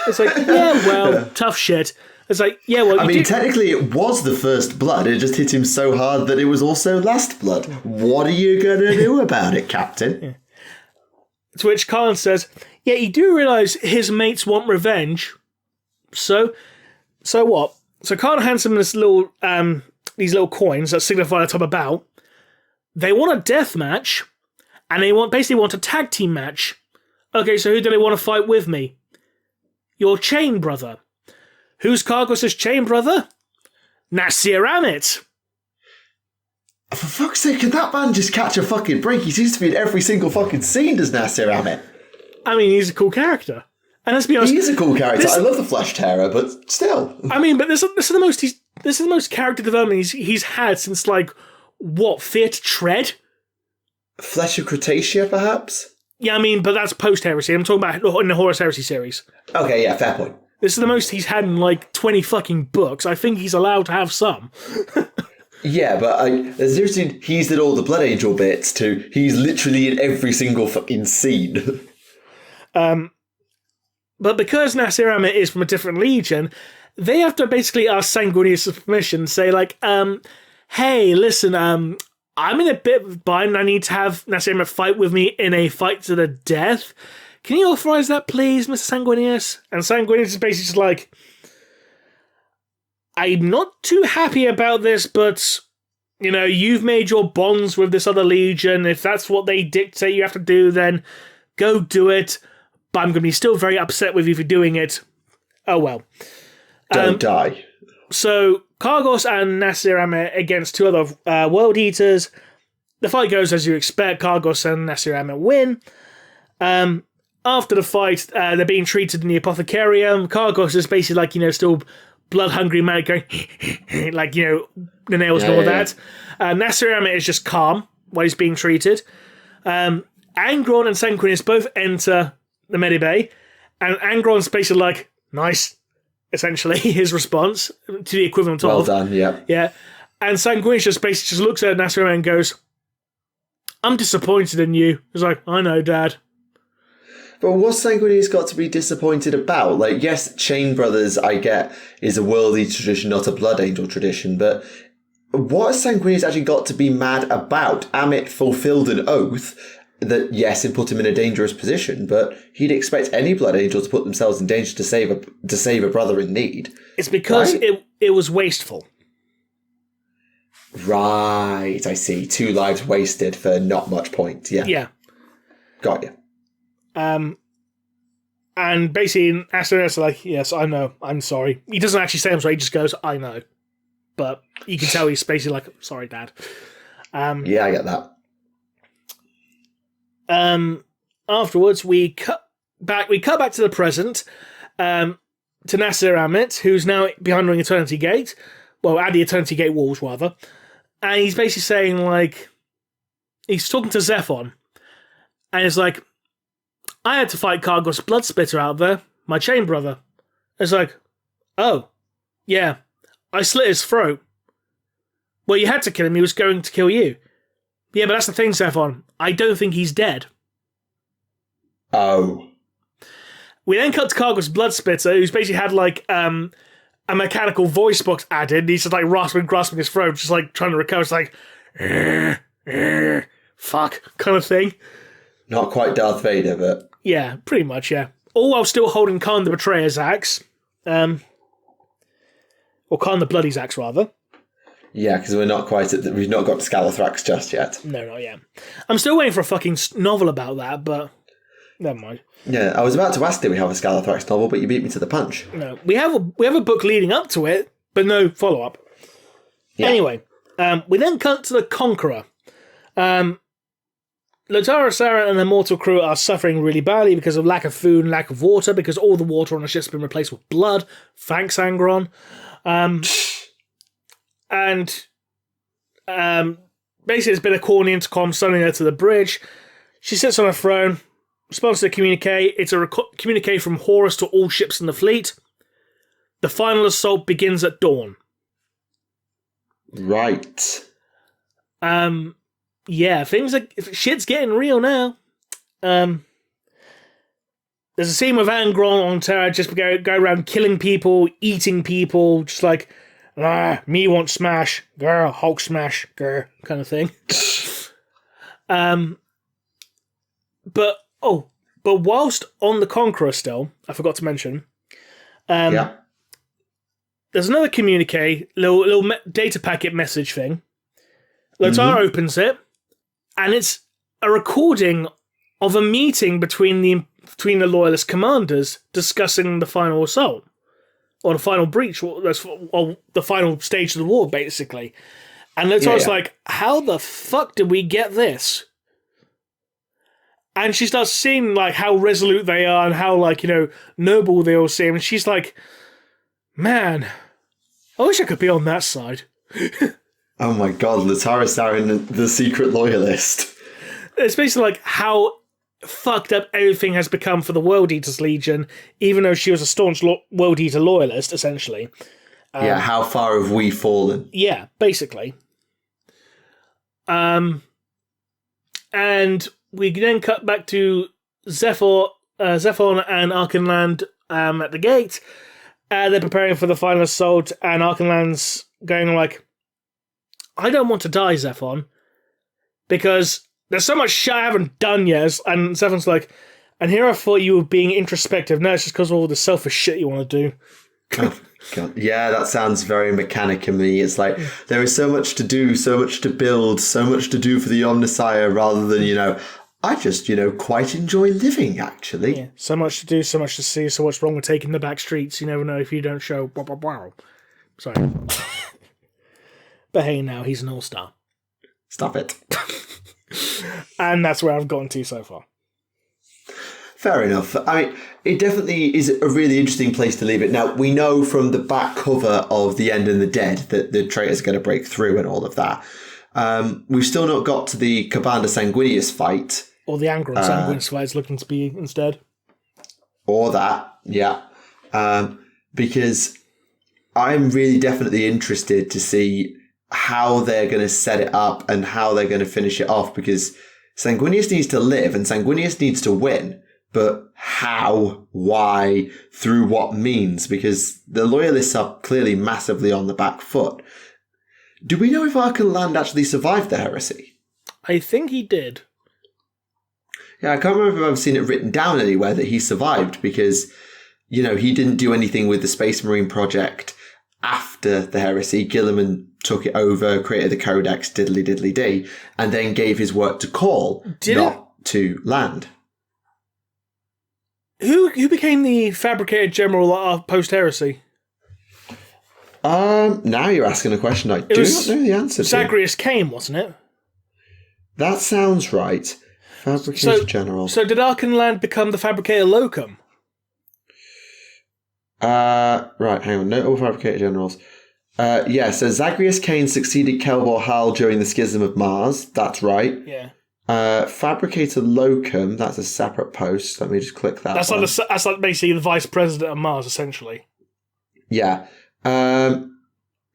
It's like, yeah, well, tough shit. It's like, yeah, well... I mean, technically it was the first blood. It just hit him so hard that it was also last blood. What are you going to do about it, Captain? Yeah. To which Khan says, yeah, you do realise his mates want revenge. So what? So Khan hands him this little, these little coins that signify the top of bout. They want a death match, and they basically want a tag team match. Okay, so who do they want to fight with me? Your chain brother. Who's Kargos' chain brother? Nasir Amit. For fuck's sake, can that man just catch a fucking break? He seems to be in every single fucking scene, does Nasir Amit? I mean, he's a cool character. And let's be honest, he is a cool character. I love the Flesh Terror, but still. I mean, but this is the most character development he's had since Fear to Tread? Flesh of Cretaceous, perhaps? Yeah, I mean, but that's post-Heresy. I'm talking about in the Horus Heresy series. Okay, yeah, fair point. This is the most he's had in, 20 fucking books. I think he's allowed to have some. Yeah, but there's a difference between he's did all the Blood Angel bits to he's literally in every single fucking scene. But because Nasir Amit is from a different legion, they have to basically ask Sanguinius' permission, say, hey, listen, I'm in a bit of a bind. I need to have Nasir Amit fight with me in a fight to the death. Can you authorize that, please, Mr. Sanguinius? And Sanguinius is basically just like, I'm not too happy about this, but, you've made your bonds with this other legion. If that's what they dictate you have to do, then go do it. But I'm going to be still very upset with you for doing it. Oh, well. Don't die. So, Kargos and Nasir Amit against two other World Eaters. The fight goes as you expect. Kargos and Nasir Amit win. After the fight, they're being treated in the Apothecarium. Kargos is basically still blood-hungry man going, the nails and all that. Nasir Amit is just calm while he's being treated. Angron and Sanguinius both enter the Medibay, and Angron's basically like, nice, essentially, his response to the equivalent of. Well done, yeah. Yeah. And Sanguinius just basically just looks at Nasir Amit and goes, I'm disappointed in you. He's like, I know, Dad. But what's Sanguinius got to be disappointed about? Yes, Chain Brothers, I get, is a worldly tradition, not a Blood Angel tradition, but what has Sanguinius actually got to be mad about? Amit fulfilled an oath that, yes, it put him in a dangerous position, but he'd expect any Blood Angel to put themselves in danger to save a brother in need. It's because right? it was wasteful. Right, I see. 2 lives wasted for not much point. Yeah. Yeah. Got you. And basically, Asterios like, yes, I know, I'm sorry. He doesn't actually say I'm sorry, he just goes, I know. But you can tell he's basically like, sorry, Dad. Yeah, I get that. Afterwards, we cut back to the present, to Nasir Amit, who's now behind the Eternity Gate. Well, at the Eternity Gate walls, rather. And he's basically saying, he's talking to Zephon. And it's like, I had to fight Kargos Bloodspitter out there, my chain brother. It's like, oh, yeah, I slit his throat. Well, you had to kill him, he was going to kill you. Yeah, but that's the thing, Zephon. I don't think he's dead. Oh. We then cut to Kargos Bloodspitter, who's basically had, a mechanical voice box added. He's just, grasping his throat, just, trying to recover. It's like, fuck, kind of thing. Not quite Darth Vader, but... Yeah, pretty much, yeah. All while still holding Khan the Betrayer's axe. Or Khan the Bloody's axe, rather. Yeah, because we've not got Scalathrax just yet. No, not yet. I'm still waiting for a fucking novel about that, but never mind. Yeah, I was about to ask, did we have a Scalathrax novel, but you beat me to the punch. No, we have a book leading up to it, but no follow-up. Yeah. Anyway, we then cut to the Conqueror. Lotara, Sarah, and their mortal crew are suffering really badly because of lack of food and lack of water, because all the water on the ship's been replaced with blood. Thanks, Angron. Basically, there's been a corny intercom summoning her to the bridge. She sits on her throne, responds to the communique. It's a communique from Horus to all ships in the fleet. The final assault begins at dawn. Right. Yeah, shit's getting real now. There's a scene with Angron on Terra just go around killing people, eating people, just like, me want smash, girl, Hulk smash, girl, kind of thing. But whilst on the Conqueror still, I forgot to mention, there's another communique, little data packet message thing. Lotar opens it, and it's a recording of a meeting between the Loyalist commanders discussing the final assault, or the final breach, or the final stage of the war, basically. And Lotar's like, how the fuck did we get this? And she starts seeing how resolute they are and how noble they all seem, and she's like, man, I wish I could be on that side. Oh my god, Latara Saren, the secret loyalist. it's basically like how fucked up everything has become for the World Eaters Legion, even though she was a staunch World Eater loyalist, essentially. How far have we fallen? Yeah, basically. And we then cut back to Zephon and Archenland at the gate. They're preparing for the final assault, and Archenland's going like, I don't want to die, Zephon, because there's so much shit I haven't done yet. And Zephon's like, and here I thought you were being introspective. No, it's just because of all the selfish shit you want to do. Oh, God. Yeah, that sounds very mechanic in me. It's like, there is so much to do, so much to build, so much to do for the Omnissiah, rather than, I just, quite enjoy living, actually. Yeah, so much to do, so much to see, so what's wrong with taking the back streets? You never know if you don't show. Sorry. But hey, now he's an all-star. Stop it. And that's where I've gotten to so far. Fair enough. I mean, it definitely is a really interesting place to leave it. Now, we know from the back cover of The End and the Dead that the traitors are going to break through and all of that. We've still not got to the Commander Sanguinius fight. Or the Angron Sanguinius fight is looking to be instead. Or that, yeah. Because I'm really definitely interested to see how they're going to set it up and how they're going to finish it off, because Sanguinius needs to live and Sanguinius needs to win. But how, why, through what means? Because the Loyalists are clearly massively on the back foot. Do we know if Archenland actually survived the heresy? I think he did. Yeah, I can't remember if I've seen it written down anywhere that he survived, because, he didn't do anything with the Space Marine project after the heresy. Guilliman took it over, created the Codex, diddly-diddly-dee, and then gave his work to Call, to Land. Who became the Fabricator General post-heresy? Now you're asking a question I do not know the answer to. Zagreus Cain, wasn't it? That sounds right. Fabricator General. So did Archenland become the Fabricator Locum? Right, hang on. Notable Fabricator Generals. So Zagreus Cain succeeded Kelbor Hal during the Schism of Mars. That's right. Yeah. Fabricator Locum, that's a separate post. Let me just click that. That's like basically the Vice President of Mars, essentially. Yeah.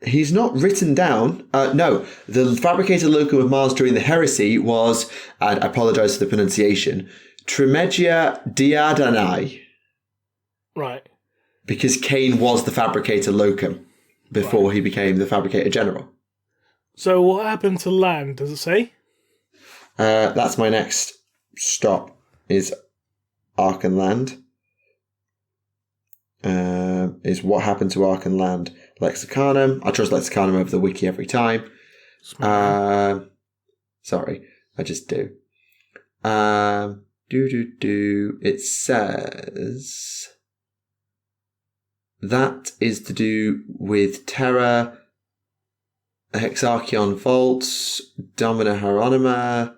He's not written down. No, the Fabricator Locum of Mars during the heresy was, and I apologise for the pronunciation, Trimegia Diadanae. Right. Because Cain was the Fabricator Locum before he became the Fabricator General. So what happened to Land, does it say? That's my next stop, is Archenland. Is what happened to Archenland Lexicanum. I trust Lexicanum over the wiki every time. Sorry, I just do. It says that is to do with Terra, Hexarchion Vaults, Domina Hieronima.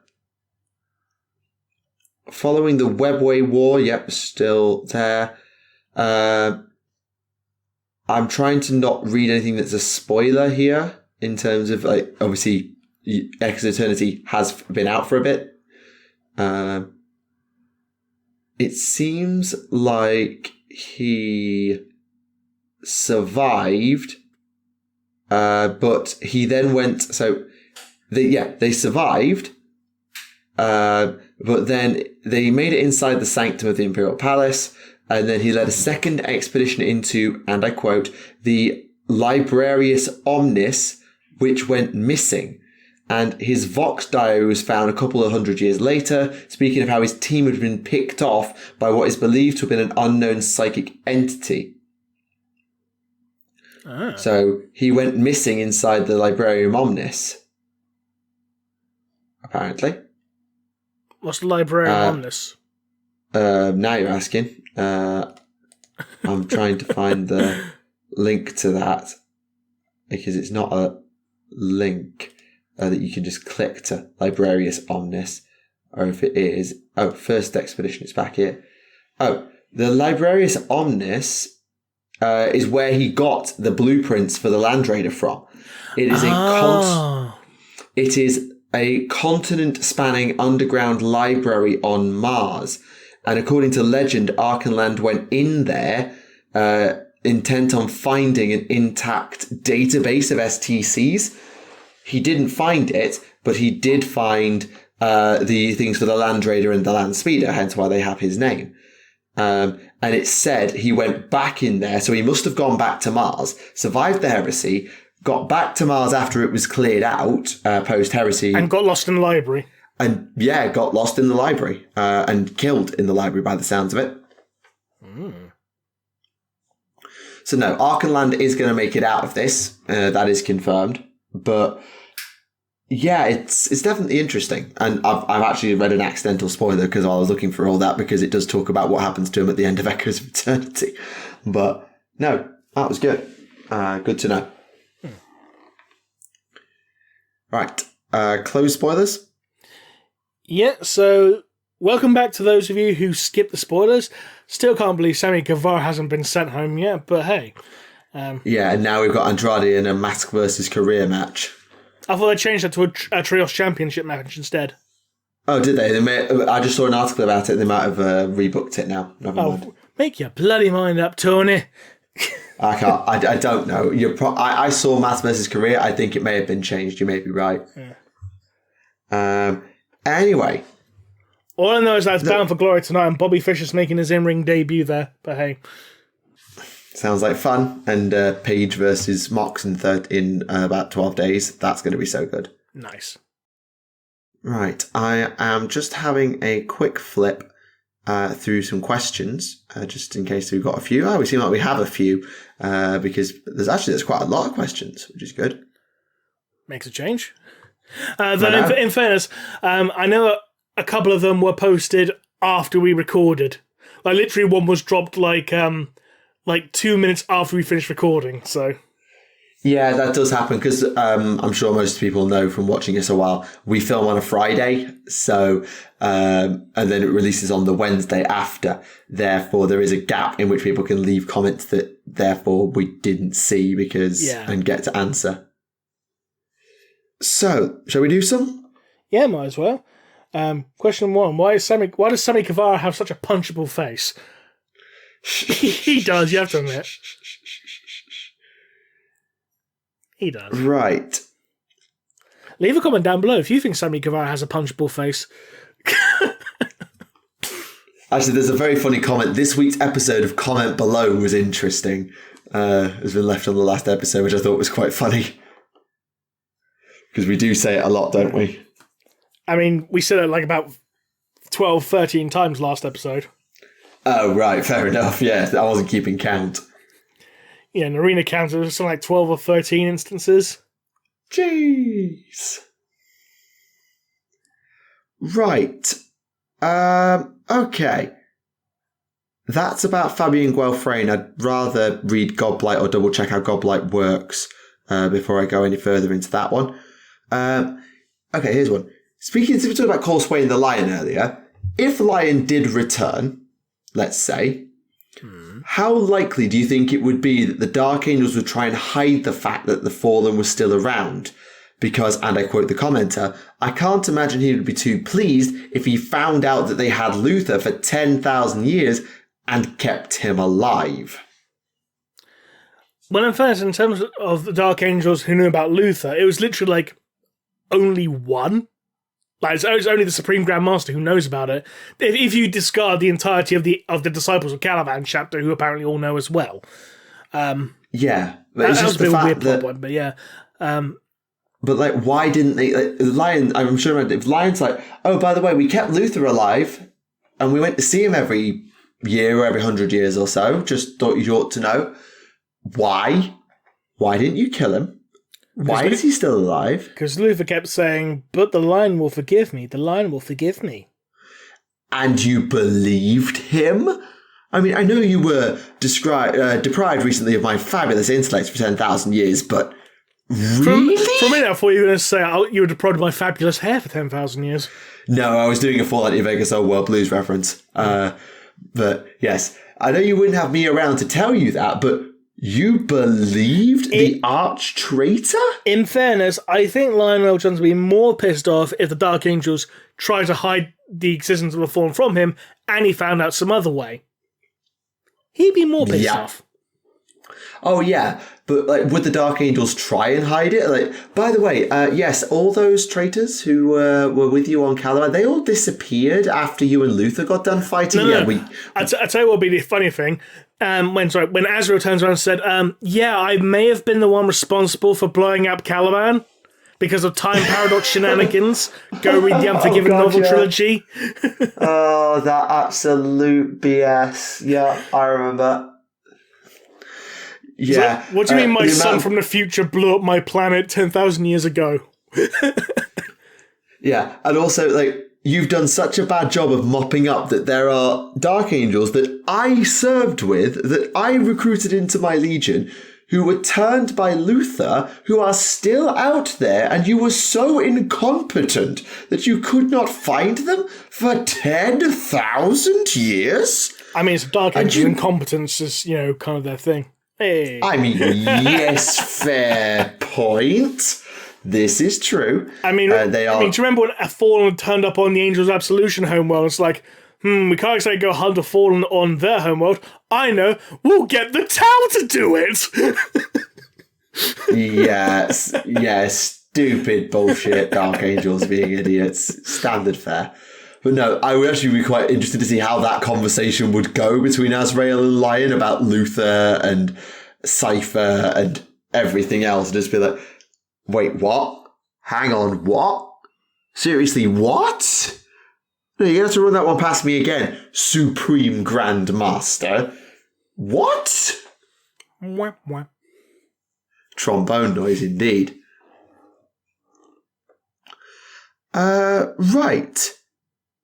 Following the Webway War, yep, still there. I'm trying to not read anything that's a spoiler here, in terms of, like, obviously, Ex Eternity has been out for a bit. It seems like he survived, but he then went, they survived, but then they made it inside the sanctum of the Imperial Palace, and then he led a second expedition into, and I quote, the Librarius Omnis, which went missing. And his Vox diary was found a couple of 100 years later, speaking of how his team had been picked off by what is believed to have been an unknown psychic entity. Ah. So he went missing inside the Librarium Omnis. Apparently. What's the Librarium Omnis? Now you're asking. I'm trying to find the link to that, because it's not a link that you can just click to Librarius Omnis, or if it is, first expedition, it's back here. The Librarius Omnis is where he got the blueprints for the Land Raider from. It is a continent-spanning underground library on Mars. And according to legend, Archenland went in there intent on finding an intact database of STCs. He didn't find it, but he did find the things for the Land Raider and the Land Speeder, hence why they have his name. And it said he went back in there, so he must have gone back to Mars, survived the heresy, got back to Mars after it was cleared out, post-heresy. And got lost in the library. And, yeah, got lost in the library, and killed in the library by the sounds of it. Mm. So, no, Archenland is going to make it out of this. That is confirmed. But, yeah, it's definitely interesting. And I've actually read an accidental spoiler because I was looking for all that, because it does talk about what happens to him at the end of Echoes of Eternity. But, no, that was good. Good to know. Right. Close spoilers? Yeah, so welcome back to those of you who skipped the spoilers. Still can't believe Sammy Guevara hasn't been sent home yet, but hey. Yeah, and now we've got Andrade in a mask versus career match. I thought they changed that to a Trios Championship match instead. Oh, did they? I just saw an article about it. They might have rebooked it now. Never mind. Make your bloody mind up, Tony. I can't. I don't know. I saw mask versus career. I think it may have been changed. You may be right. Yeah. Anyway. All I know is that it's Bound for Glory tonight and Bobby Fischer's making his in-ring debut there. But hey. Sounds like fun. And Paige versus Mox in about 12 days. That's going to be so good. Nice. Right. I am just having a quick flip through some questions, just in case we've got a few. We seem like we have a few, because there's quite a lot of questions, which is good. Makes a change. Though in fairness, I know a couple of them were posted after we recorded. Like literally, one was dropped like 2 minutes after we finished recording. So yeah, that does happen because I'm sure most people know from watching us a while. We film on a Friday, so and then it releases on the Wednesday after. Therefore, there is a gap in which people can leave comments that therefore we didn't see and get to answer. So, shall we do some? Yeah, might as well. Question 1: Why does Sammy Guevara have such a punchable face? He does. You have to admit. He does. Right. Leave a comment down below if you think Sammy Guevara has a punchable face. Actually, there's a very funny comment. This week's episode of Comment Below was interesting. Has been left on the last episode, which I thought was quite funny. Because we do say it a lot, don't we? I mean, we said it like about 12, 13 times last episode. Oh, right. Fair enough. Yeah, I wasn't keeping count. Yeah, an arena count, it was something like 12 or 13 instances. Jeez. Right. Okay. That's about Fabian Guelfrain. I'd rather read Godblight or double check how Godblight works before I go any further into that one. Okay, here's one. We talked about Cole Swain the Lion earlier. If Lion did return, let's say, how likely do you think it would be that the Dark Angels would try and hide the fact that the Fallen was still around? Because, and I quote the commenter, I can't imagine he would be too pleased if he found out that they had Luther for 10,000 years and kept him alive. Well, in fairness, in terms of the Dark Angels who knew about Luther, it was literally like only one. Like it's only the Supreme Grand Master who knows about it. If you discard the entirety of the Disciples of Caliban chapter, who apparently all know as well. Yeah, but it's just the fact that. Point, but yeah. But like, why didn't they? Like, Lion, I'm sure if Lion's like, oh, by the way, we kept Luther alive, and we went to see him every year or every 100 years or so. Just thought you ought to know why. Why didn't you kill him? Why is he still alive? Because Luther kept saying, but the Lion will forgive me. The Lion will forgive me. And you believed him? I mean, I know you were deprived recently of my fabulous intellect for 10,000 years, but really? For a minute, I thought you were going to say you were deprived of my fabulous hair for 10,000 years. No, I was doing a Fallout New Vegas Old World Blues reference. But yes, I know you wouldn't have me around to tell you that, but You believed the arch traitor? In fairness, I think Lionel John's would be more pissed off if the Dark Angels tried to hide the existence of a form from him and he found out some other way. He'd be more pissed off. Oh, yeah. But would the Dark Angels try and hide it? By the way, yes, all those traitors who were with you on Caladan, they all disappeared after you and Luther got done fighting. No. I'll tell you what would be the funny thing. When Azrael turns around and said, I may have been the one responsible for blowing up Caliban because of time paradox shenanigans. Go read the Unforgiven novel trilogy. Oh, that absolute BS. Yeah, I remember. Yeah. What do you mean my son from the future blew up my planet 10,000 years ago? Yeah, and also, you've done such a bad job of mopping up that there are Dark Angels that I served with, that I recruited into my Legion, who were turned by Luther, who are still out there, and you were so incompetent that you could not find them for 10,000 years? I mean, it's Dark Angels. Incompetence is, kind of their thing. Hey. I mean, yes, fair point. This is true. Do you remember when a Fallen turned up on the Angels' Absolution homeworld? It's like, we can't exactly go hunt a Fallen on their homeworld. I know, we'll get the town to do it! Yes, stupid bullshit Dark Angels being idiots. Standard fare. But no, I would actually be quite interested to see how that conversation would go between Azrael and Lion about Luther and Cypher and everything else. And just be like, wait, what? Hang on, what? Seriously, what? No, you're going to have to run that one past me again. Supreme Grand Master. What? Wah, wah. Trombone noise indeed. Right.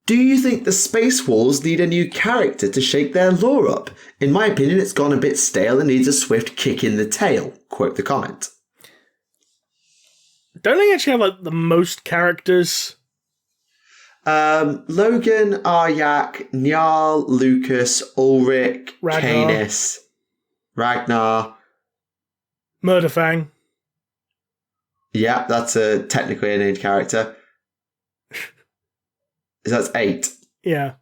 Do you think the Space Wolves need a new character to shake their lore up? In my opinion, it's gone a bit stale and needs a swift kick in the tail. Quote the comment. Don't they actually have the most characters? Logan, Aryak, Njal, Lucas, Ulrich, Canis, Ragnar. Murderfang. Yeah, that's technically a named character. That's 8. Yeah.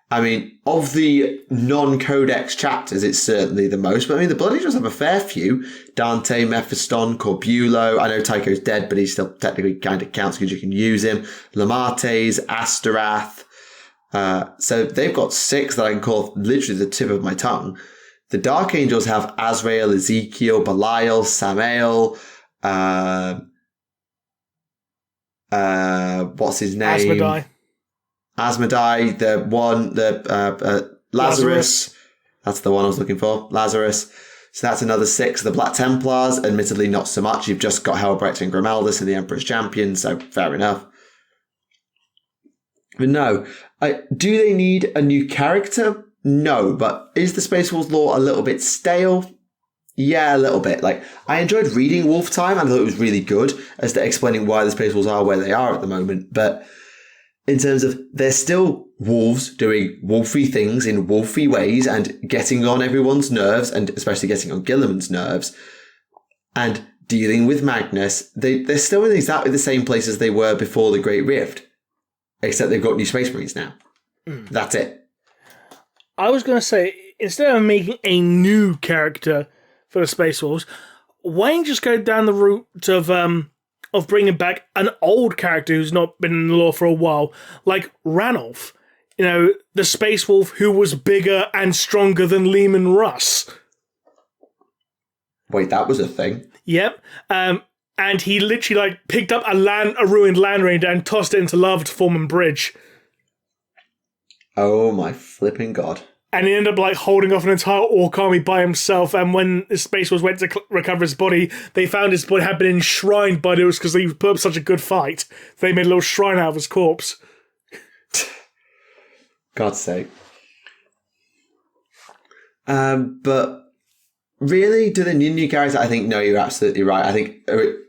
I mean, of the non-codex chapters, it's certainly the most. But I mean, the Blood Angels have a fair few. Dante, Mephiston, Corbulo. I know Tycho's dead, but he still technically kind of counts because you can use him. Lamates, Astarath. So they've got 6 that I can call literally the tip of my tongue. The Dark Angels have Azrael, Ezekiel, Belial, Samael. What's his name? Asmodai, the Lazarus. That's the one I was looking for. Lazarus. So that's another 6. The Black Templars, admittedly not so much. You've just got Helbrecht and Grimaldus and the Emperor's Champion, so fair enough. But no. Do they need a new character? No, but is the Space Wolves lore a little bit stale? Yeah, a little bit. I enjoyed reading Wolf Time, and I thought it was really good as to explaining why the Space Wolves are where they are at the moment. But in terms of, they're still wolves doing wolfy things in wolfy ways and getting on everyone's nerves, and especially getting on Gilliman's nerves, and dealing with Magnus. They're still in exactly the same place as they were before the Great Rift, except they've got new Space Marines now. That's it. I was going to say, instead of making a new character for the Space Wolves, why don't you just go down the route of bringing back an old character who's not been in the lore for a while, like Ranulf, the Space Wolf who was bigger and stronger than Lehman Russ. Wait, that was a thing? Yep. And he literally picked up a ruined Land Ranger and tossed it into lava to form a bridge. Oh my flipping god. And he ended up holding off an entire orc army by himself. And when the Space Wolves went to recover his body, they found his body had been enshrined by those because he put up such a good fight. They made a little shrine out of his corpse. God's sake. But really, do they need a new character? I think, no, you're absolutely right. I think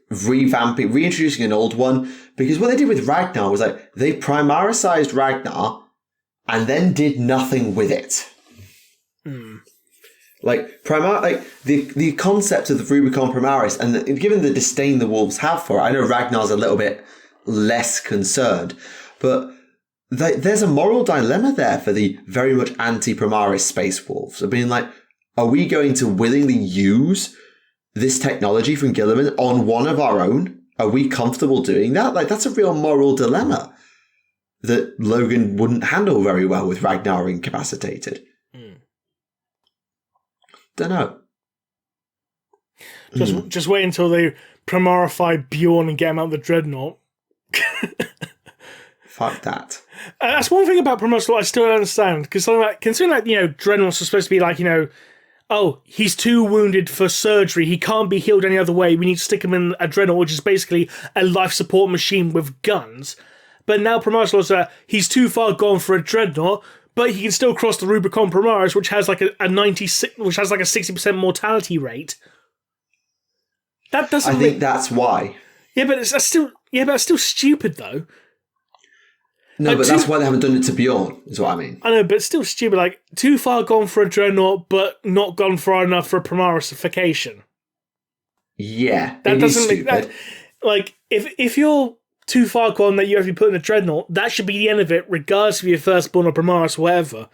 reintroducing an old one, because what they did with Ragnar was they primarisized Ragnar and then did nothing with it. Like the concept of the Rubicon Primaris, and given the disdain the wolves have for it, I know Ragnar's a little bit less concerned, but there's a moral dilemma there for the very much anti-Primaris space wolves. I mean, like, are we going to willingly use this technology from Guilliman on one of our own? Are we comfortable doing that? Like, that's a real moral dilemma that Logan wouldn't handle very well with Ragnar incapacitated. Don't know. Just wait until they Primarify Bjorn and get him out of the Dreadnought. Fuck that. That's one thing about Primaris I still don't understand. Because considering Dreadnoughts are supposed to be like, oh, he's too wounded for surgery. He can't be healed any other way. We need to stick him in a Dreadnought, which is basically a life support machine with guns. But now Primaris are he's too far gone for a Dreadnought, but he can still cross the Rubicon Primaris, which has like a 96, which has like a 60% mortality rate. That doesn't. I think that's why. Yeah, but that's still stupid though. No, but that's why they haven't done it to Bjorn, is what I mean. I know, but it's still stupid. Like, too far gone for a Dreadnought, but not gone far enough for a Primarisification. Yeah, that doesn't make that. Like, if you're too far gone that you have to be put in a Dreadnought, that should be the end of it, regardless if you're Firstborn or Primaris or whatever.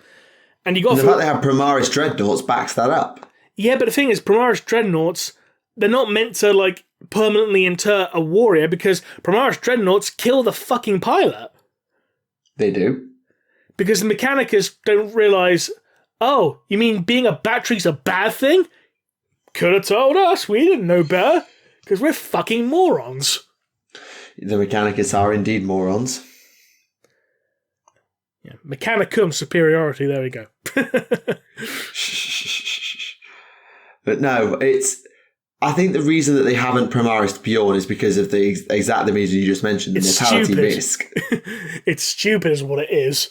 And you got the fact they have Primaris Dreadnoughts backs that up. Yeah, but the thing is, Primaris Dreadnoughts, they're not meant to like permanently inter a warrior because Primaris Dreadnoughts kill the fucking pilot. They do. Because the Mechanicus don't realise, oh, you mean being a battery's a bad thing? Could have told us, we didn't know better. Because we're fucking morons. The Mechanicus are indeed morons. Yeah, Mechanicum superiority, there we go. But no, I think the reason that they haven't Primaris Bjorn is because of the exact reason you just mentioned, the mortality risk. It's stupid is what it is.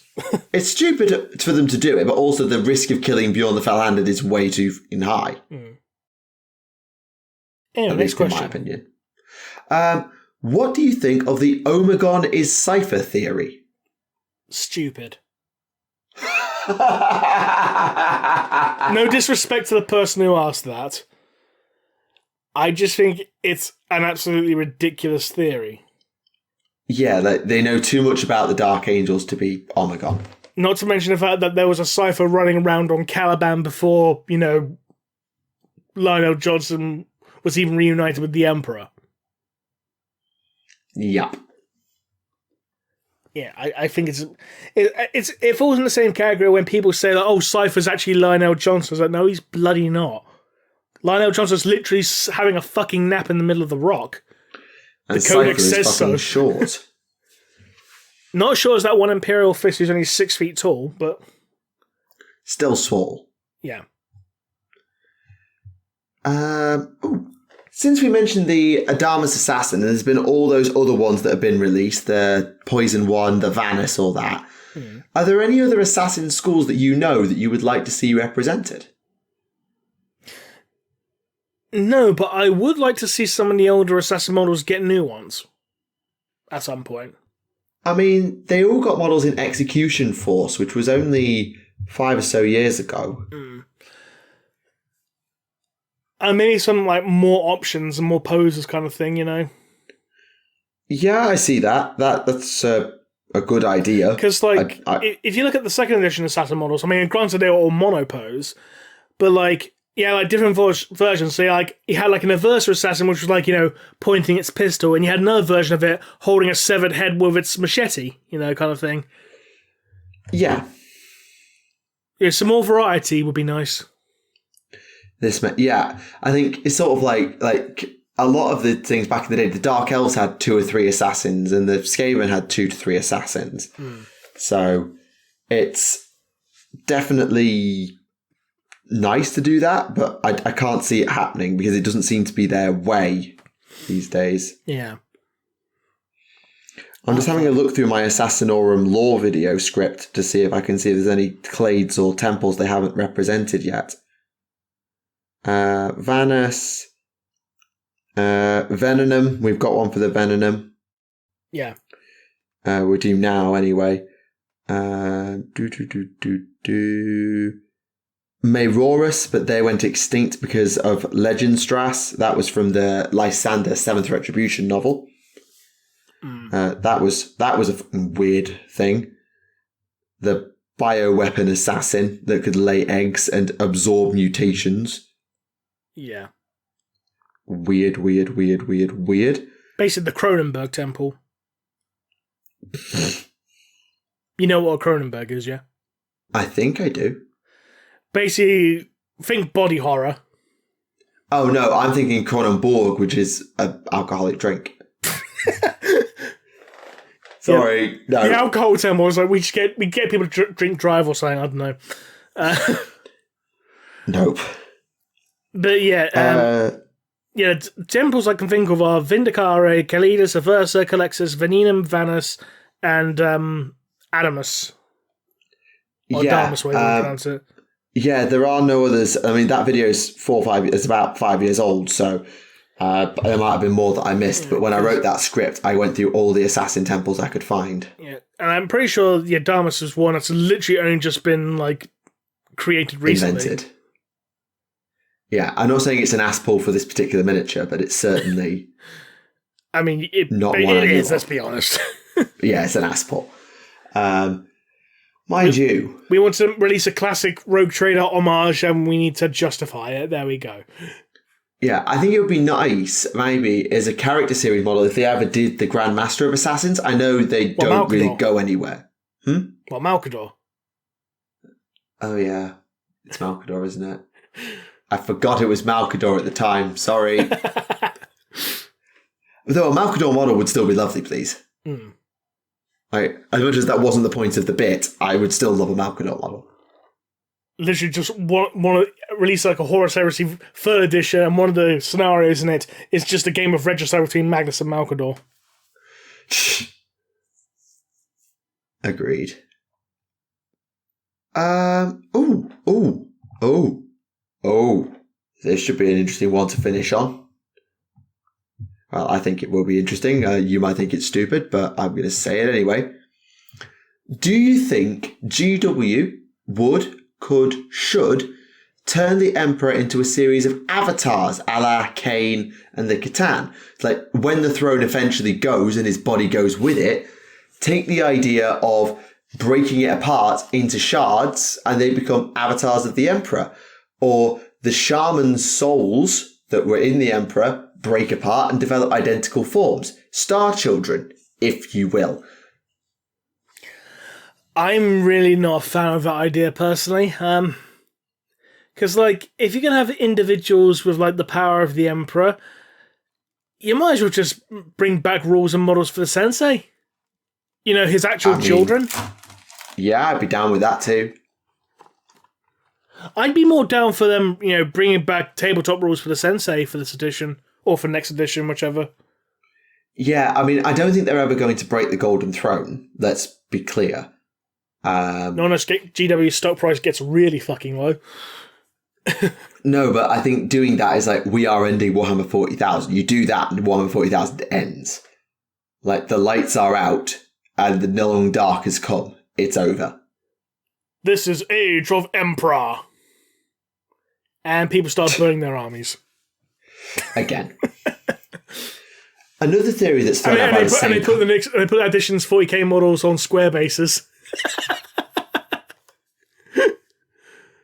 It's stupid for them to do it, but also the risk of killing Bjorn the Fell-Handed is way too high. Anyway, next question. In my opinion. What do you think of the Omegon is Cypher theory? Stupid. No disrespect to the person who asked that. I just think it's an absolutely ridiculous theory. Yeah, they know too much about the Dark Angels to be Omegon. Not to mention the fact that there was a cipher running around on Caliban before, Lionel Johnson was even reunited with the Emperor. Yep. Yeah, I think it falls in the same category when people say that, oh, Cypher's actually Lionel Johnson. It's like, no, he's bloody not. Lionel Johnson's literally having a fucking nap in the middle of the rock. And the Codex says so. Short. Not as short as that one Imperial Fist who's only 6 feet tall, but still small. Yeah. Since we mentioned the Adamus Assassin, there's been all those other ones that have been released, the Poison One, the Vanus, all that. Are there any other assassin schools that you know that you would like to see represented? No, but I would like to see some of the older assassin models get new ones at some point. I mean, they all got models in Execution Force, which was only 5 or so years ago. And maybe some like more options and more poses kind of thing, Yeah, I see that. That's a good idea. Because if you look at the second edition assassin models, I mean, granted they were all monopose, but different versions. So you had an Aversa assassin, which was pointing its pistol, and you had another version of it holding a severed head with its machete, kind of thing. Yeah. Yeah, some more variety would be nice. I think it's sort of like a lot of the things back in the day. The Dark Elves had 2 or 3 assassins, and the Skaven had 2 to 3 assassins. So it's definitely nice to do that, but I can't see it happening because it doesn't seem to be their way these days. Yeah. I'm just having a look through my Assassinorum lore video script to see if I can see if there's any clades or temples they haven't represented yet. Vanus, Venenum. We've got one for the Venenum. Yeah. We do Mayrorus, but they went extinct because of Legendstrass. That was from the Lysander 7th Retribution novel. That was a weird thing. The bioweapon assassin that could lay eggs and absorb mutations. Yeah. Weird. Basically the Cronenberg Temple. You know what a Cronenberg is, yeah? I think I do. Basically, think body horror. Oh no, I'm thinking Kronenborg, which is an alcoholic drink. Sorry, no. The alcohol temple is like we get people to drink drive or something. I don't know. Nope. But temples I can think of are Vindicare, Calidus, Aversa, Calexis, Venenum, Vanus, and Adamus. Or Damus, way you pronounce it. Yeah, there are no others. I mean, that video is it's about 5 years old, so there might have been more that I missed. But when I wrote that script, I went through all the assassin temples I could find. Yeah, and I'm pretty sure Damus is one that's literally only just been created recently. Invented. Yeah, I'm not saying it's an ass pull for this particular miniature, but it's certainly. I mean, it is. Let's be honest. Yeah, it's an ass pull. Mind you, we want to release a classic Rogue Trader homage, and we need to justify it. There we go. Yeah, I think it would be nice, maybe, as a character series model, if they ever did the Grand Master of Assassins. I know they don't really go anywhere. What, Malcador? Oh, yeah. It's Malcador, isn't it? I forgot it was Malcador at the time. Sorry. Though a Malcador model would still be lovely, please. As much as that wasn't the point of the bit, I would still love a Malcador model. Literally just want to release a Horus Heresy 3rd edition, and one of the scenarios in it is just a game of regicide between Magnus and Malcador. Agreed. This should be an interesting one to finish on. Well, I think it will be interesting. You might think it's stupid, but I'm going to say it anyway. Do you think GW should turn the Emperor into a series of avatars a la Kane and the Catan? It's like when the throne eventually goes and his body goes with it, take the idea of breaking it apart into shards and they become avatars of the Emperor. Or the shaman souls that were in the Emperor break apart and develop identical forms. Star Children, if you will. I'm really not a fan of that idea personally. Because, if you're going to have individuals with, the power of the Emperor, you might as well just bring back rules and models for the Sensei. His actual children. Yeah, I'd be down with that too. I'd be more down for them, bringing back tabletop rules for the Sensei for this edition, or for next edition, whichever. Yeah, I mean, I don't think they're ever going to break the Golden Throne. Let's be clear. No, GW's stock price gets really fucking low. No, but I think doing that is we are ending Warhammer 40,000. You do that and Warhammer 40,000 ends. The lights are out and the long dark has come. It's over. This is Age of Emperor. And people start burning their armies. Again. Another theory that's thrown out by the same... And they put Addition's 40k models on square bases.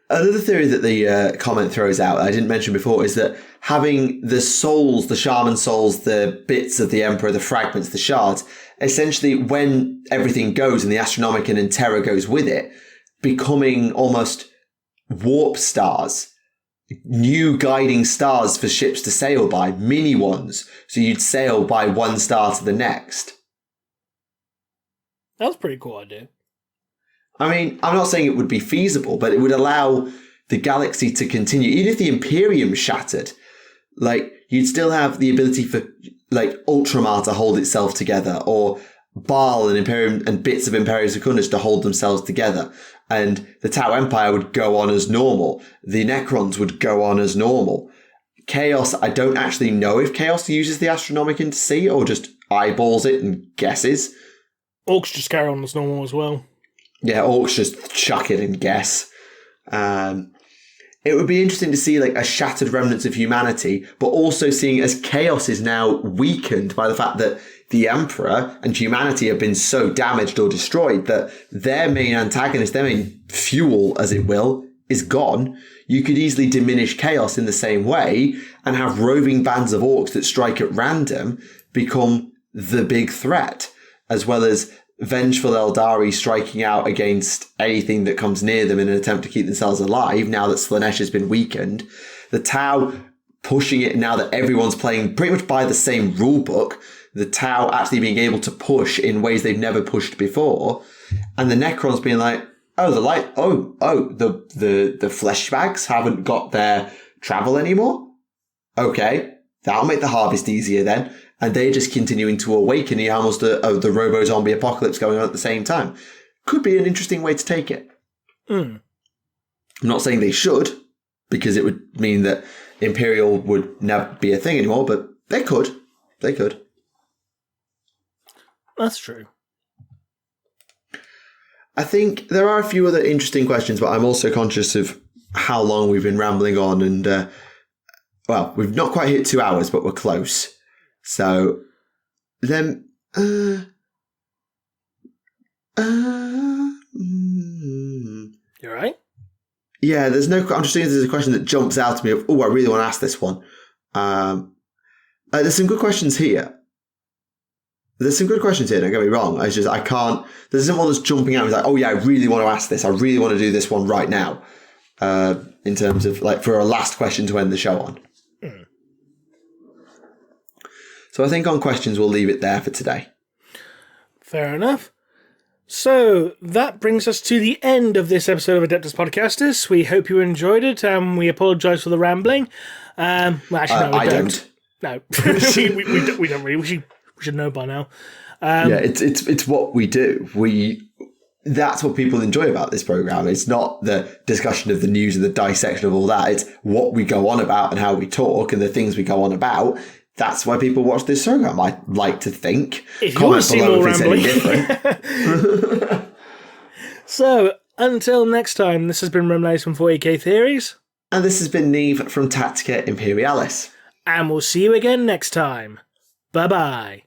Another theory that the comment throws out, I didn't mention before, is that having the souls, the shaman souls, the bits of the Emperor, the fragments, the shards, essentially when everything goes and the Astronomicon and Terra goes with it, becoming almost warp stars, new guiding stars for ships to sail by, mini ones, so you'd sail by one star to the next. That's a pretty cool idea. I mean, I'm not saying it would be feasible, but it would allow the galaxy to continue. Even if the Imperium shattered, you'd still have the ability for, Ultramar to hold itself together, or Baal and Imperium and bits of Imperium Secundus to hold themselves together. And the Tau Empire would go on as normal. The Necrons would go on as normal. Chaos, I don't actually know if Chaos uses the Astronomicon to see or just eyeballs it and guesses. Orcs just carry on as normal as well. Yeah, Orcs just chuck it and guess. it would be interesting to see like a shattered remnants of humanity, but also seeing as chaos is now weakened by the fact that the Emperor and humanity have been so damaged or destroyed that their main antagonist, their main fuel, as it will, is gone. You could easily diminish chaos in the same way and have roving bands of orcs that strike at random become the big threat, as well as vengeful Eldari striking out against anything that comes near them in an attempt to keep themselves alive now that Slaanesh has been weakened. The Tau pushing it now that everyone's playing pretty much by the same rule book. The Tau actually being able to push in ways they've never pushed before. And the Necrons being like, the flesh bags haven't got their travel anymore? Okay, that'll make the harvest easier then. And they're just continuing to awaken the almost the robo-zombie apocalypse going on at the same time. Could be an interesting way to take it. I'm not saying they should, because it would mean that Imperial would never be a thing anymore, but they could. They could. That's true. I think there are a few other interesting questions, but I'm also conscious of how long we've been rambling on. And, we've not quite hit 2 hours, but we're close. So then, You all right? Yeah, I'm just thinking there's a question that jumps out to me of, I really want to ask this one. There's some good questions here. Don't get me wrong. There's some one that's jumping out. Like, I really want to ask this. I really want to do this one right now. In terms of like for a last question to end the show on. So I think on questions, we'll leave it there for today. Fair enough. So that brings us to the end of this episode of Adeptus Podcastus. We hope you enjoyed it. We apologise for the rambling. No, we don't. No, we don't really. We should know by now. It's what we do. That's what people enjoy about this program. It's not the discussion of the news and the dissection of all that. It's what we go on about and how we talk and the things we go on about. That's why people watch this program, I like to think. If you want to see more rambling. So, until next time, this has been Remleiz from 40k Theories. And this has been Neve from Tactica Imperialis. And we'll see you again next time. Bye-bye.